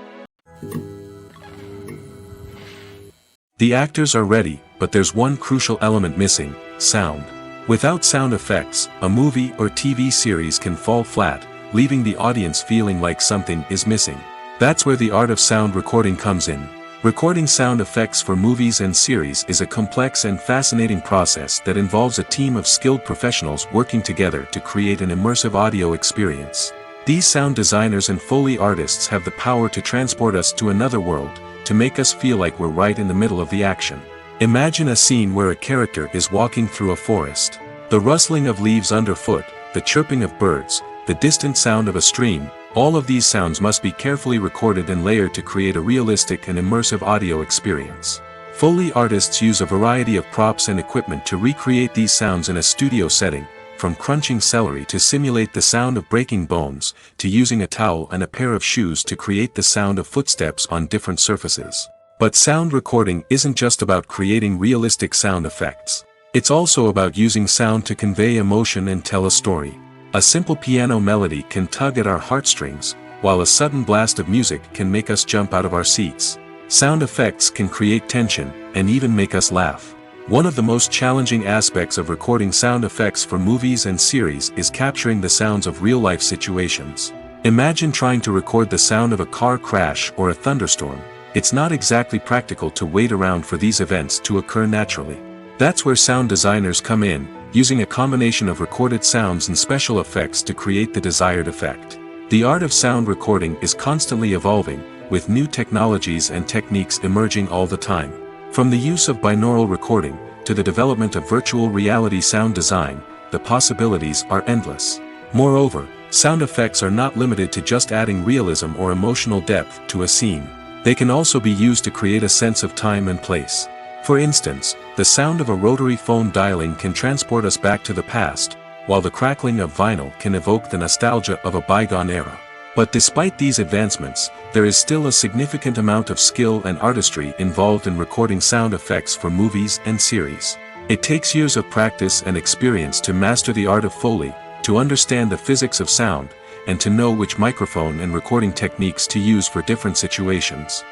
The actors are ready, but there's one crucial element missing: sound. Without sound effects, a movie or TV series can fall flat, leaving the audience feeling like something is missing. That's where the art of sound recording comes in. Recording sound effects for movies and series is a complex and fascinating process that involves a team of skilled professionals working together to create an immersive audio experience. These sound designers and Foley artists have the power to transport us to another world, to make us feel like we're right in the middle of the action. Imagine a scene where a character is walking through a forest. The rustling of leaves underfoot, the chirping of birds, the distant sound of a stream, all of these sounds must be carefully recorded and layered to create a realistic and immersive audio experience. Foley artists use a variety of props and equipment to recreate these sounds in a studio setting, from crunching celery to simulate the sound of breaking bones, to using a towel and a pair of shoes to create the sound of footsteps on different surfaces. But sound recording isn't just about creating realistic sound effects. It's also about using sound to convey emotion and tell a story. A simple piano melody can tug at our heartstrings, while a sudden blast of music can make us jump out of our seats. Sound effects can create tension, and even make us laugh. One of the most challenging aspects of recording sound effects for movies and series is capturing the sounds of real-life situations. Imagine trying to record the sound of a car crash or a thunderstorm. It's not exactly practical to wait around for these events to occur naturally. That's where sound designers come in, using a combination of recorded sounds and special effects to create the desired effect. The art of sound recording is constantly evolving, with new technologies and techniques emerging all the time. From the use of binaural recording, to the development of virtual reality sound design, the possibilities are endless. Moreover, sound effects are not limited to just adding realism or emotional depth to a scene. They can also be used to create a sense of time and place. For instance, the sound of a rotary phone dialing can transport us back to the past, while the crackling of vinyl can evoke the nostalgia of a bygone era. But despite these advancements, there is still a significant amount of skill and artistry involved in recording sound effects for movies and series. It takes years of practice and experience to master the art of Foley, to understand the physics of sound, and to know which microphone and recording techniques to use for different situations.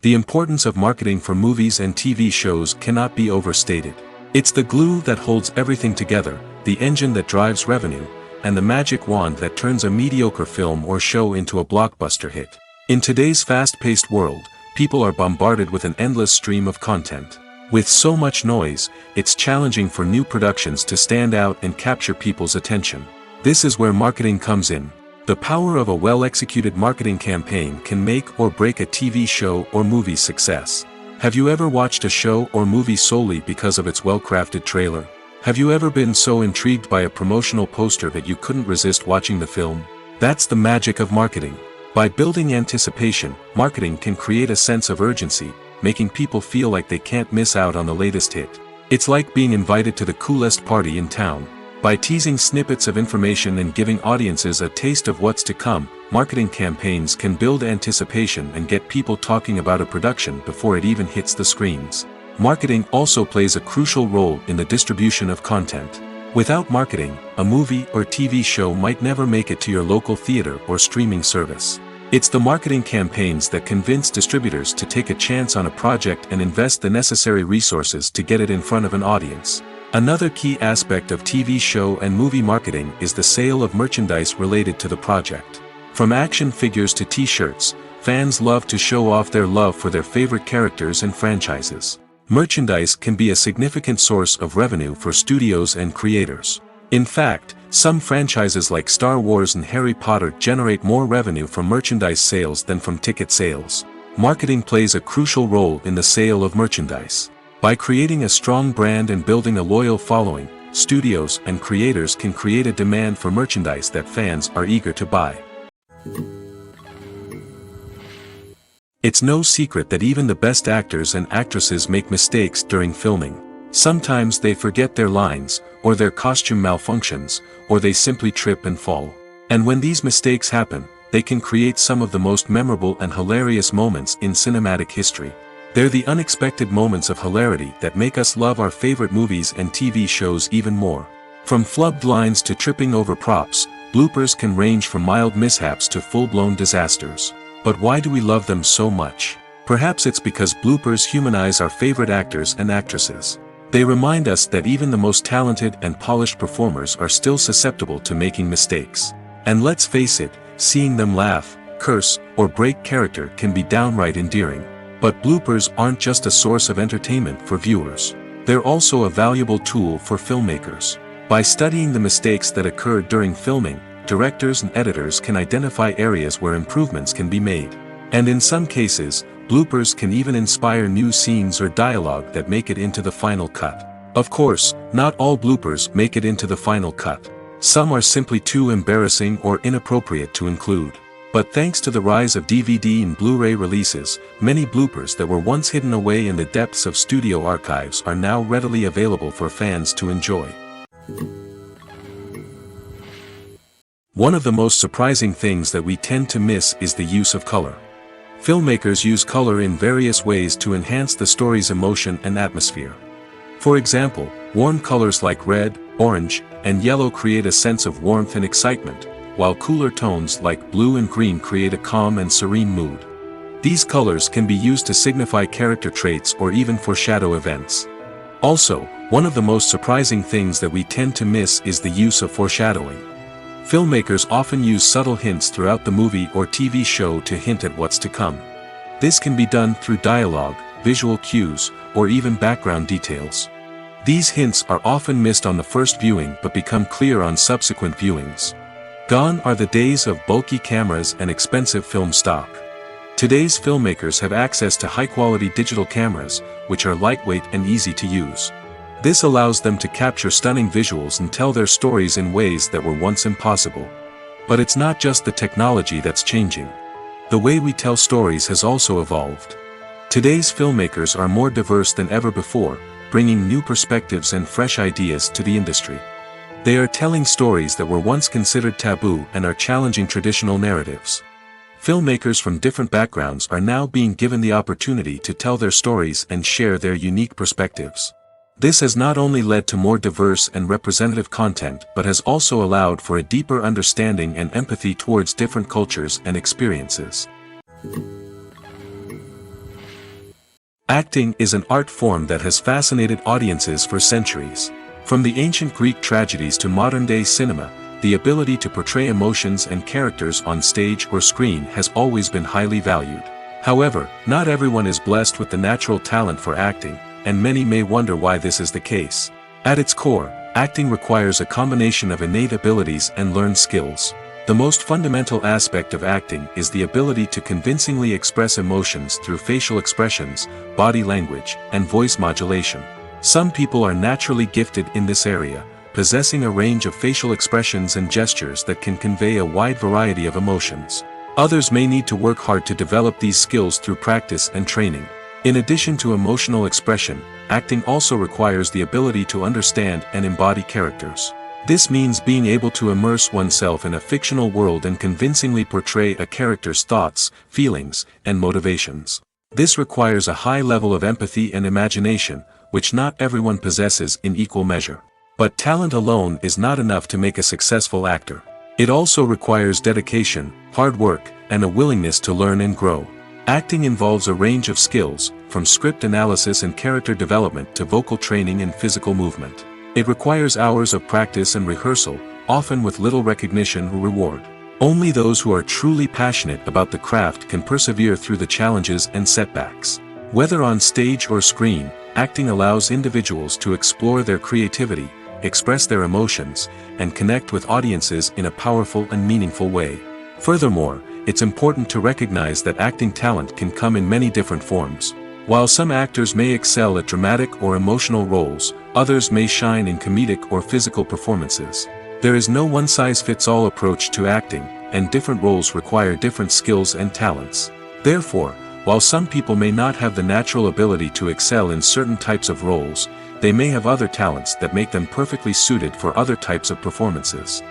The importance of marketing for movies and TV shows cannot be overstated. It's the glue that holds everything together, the engine that drives revenue, and the magic wand that turns a mediocre film or show into a blockbuster hit. In today's fast-paced world, people are bombarded with an endless stream of content. With so much noise, it's challenging for new productions to stand out and capture people's attention. This is where marketing comes in. The power of a well-executed marketing campaign can make or break a TV show or movie's success. Have you ever watched a show or movie solely because of its well-crafted trailer? Have you ever been so intrigued by a promotional poster that you couldn't resist watching the film? That's the magic of marketing. By building anticipation, marketing can create a sense of urgency, making people feel like they can't miss out on the latest hit. It's like being invited to the coolest party in town. By teasing snippets of information and giving audiences a taste of what's to come, marketing campaigns can build anticipation and get people talking about a production before it even hits the screens. Marketing also plays a crucial role in the distribution of content. Without marketing, a movie or TV show might never make it to your local theater or streaming service. It's the marketing campaigns that convince distributors to take a chance on a project and invest the necessary resources to get it in front of an audience. Another key aspect of TV show and movie marketing is the sale of merchandise related to the project. From action figures to t-shirts, fans love to show off their love for their favorite characters and franchises. Merchandise can be a significant source of revenue for studios and creators. In fact, some franchises like Star Wars and Harry Potter generate more revenue from merchandise sales than from ticket sales. Marketing plays a crucial role in the sale of merchandise. By creating a strong brand and building a loyal following, studios and creators can create a demand for merchandise that fans are eager to buy. It's no secret that even the best actors and actresses make mistakes during filming. Sometimes they forget their lines, or their costume malfunctions, or they simply trip and fall. And when these mistakes happen, they can create some of the most memorable and hilarious moments in cinematic history. They're the unexpected moments of hilarity that make us love our favorite movies and TV shows even more. From flubbed lines to tripping over props, bloopers can range from mild mishaps to full-blown disasters. But why do we love them so much? Perhaps it's because bloopers humanize our favorite actors and actresses. They remind us that even the most talented and polished performers are still susceptible to making mistakes. And let's face it, seeing them laugh, curse, or break character can be downright endearing. But bloopers aren't just a source of entertainment for viewers. They're also a valuable tool for filmmakers. By studying the mistakes that occurred during filming, directors and editors can identify areas where improvements can be made. And in some cases, bloopers can even inspire new scenes or dialogue that make it into the final cut. Of course, not all bloopers make it into the final cut. Some are simply too embarrassing or inappropriate to include. But thanks to the rise of DVD and Blu-ray releases, many bloopers that were once hidden away in the depths of studio archives are now readily available for fans to enjoy. One of the most surprising things that we tend to miss is the use of color. Filmmakers use color in various ways to enhance the story's emotion and atmosphere. For example, warm colors like red, orange, and yellow create a sense of warmth and excitement, while cooler tones like blue and green create a calm and serene mood. These colors can be used to signify character traits or even foreshadow events. Also, one of the most surprising things that we tend to miss is the use of foreshadowing. Filmmakers often use subtle hints throughout the movie or TV show to hint at what's to come. This can be done through dialogue, visual cues, or even background details. These hints are often missed on the first viewing but become clear on subsequent viewings. Gone are the days of bulky cameras and expensive film stock. Today's filmmakers have access to high-quality digital cameras, which are lightweight and easy to use. This allows them to capture stunning visuals and tell their stories in ways that were once impossible. But it's not just the technology that's changing. The way we tell stories has also evolved. Today's filmmakers are more diverse than ever before, bringing new perspectives and fresh ideas to the industry. They are telling stories that were once considered taboo and are challenging traditional narratives. Filmmakers from different backgrounds are now being given the opportunity to tell their stories and share their unique perspectives. This has not only led to more diverse and representative content but has also allowed for a deeper understanding and empathy towards different cultures and experiences. Acting is an art form that has fascinated audiences for centuries. From the ancient Greek tragedies to modern-day cinema, the ability to portray emotions and characters on stage or screen has always been highly valued. However, not everyone is blessed with the natural talent for acting, and many may wonder why this is the case. At its core, acting requires a combination of innate abilities and learned skills. The most fundamental aspect of acting is the ability to convincingly express emotions through facial expressions, body language, and voice modulation. Some people are naturally gifted in this area, possessing a range of facial expressions and gestures that can convey a wide variety of emotions. Others may need to work hard to develop these skills through practice and training. In addition to emotional expression, acting also requires the ability to understand and embody characters. This means being able to immerse oneself in a fictional world and convincingly portray a character's thoughts, feelings, and motivations. This requires a high level of empathy and imagination, which not everyone possesses in equal measure. But talent alone is not enough to make a successful actor. It also requires dedication, hard work, and a willingness to learn and grow. Acting involves a range of skills, from script analysis and character development to vocal training and physical movement. It requires hours of practice and rehearsal, often with little recognition or reward. Only those who are truly passionate about the craft can persevere through the challenges and setbacks. Whether on stage or screen, acting allows individuals to explore their creativity, express their emotions, and connect with audiences in a powerful and meaningful way. Furthermore, it's important to recognize that acting talent can come in many different forms. While some actors may excel at dramatic or emotional roles, others may shine in comedic or physical performances. There is no one-size-fits-all approach to acting, and different roles require different skills and talents. Therefore, while some people may not have the natural ability to excel in certain types of roles, they may have other talents that make them perfectly suited for other types of performances.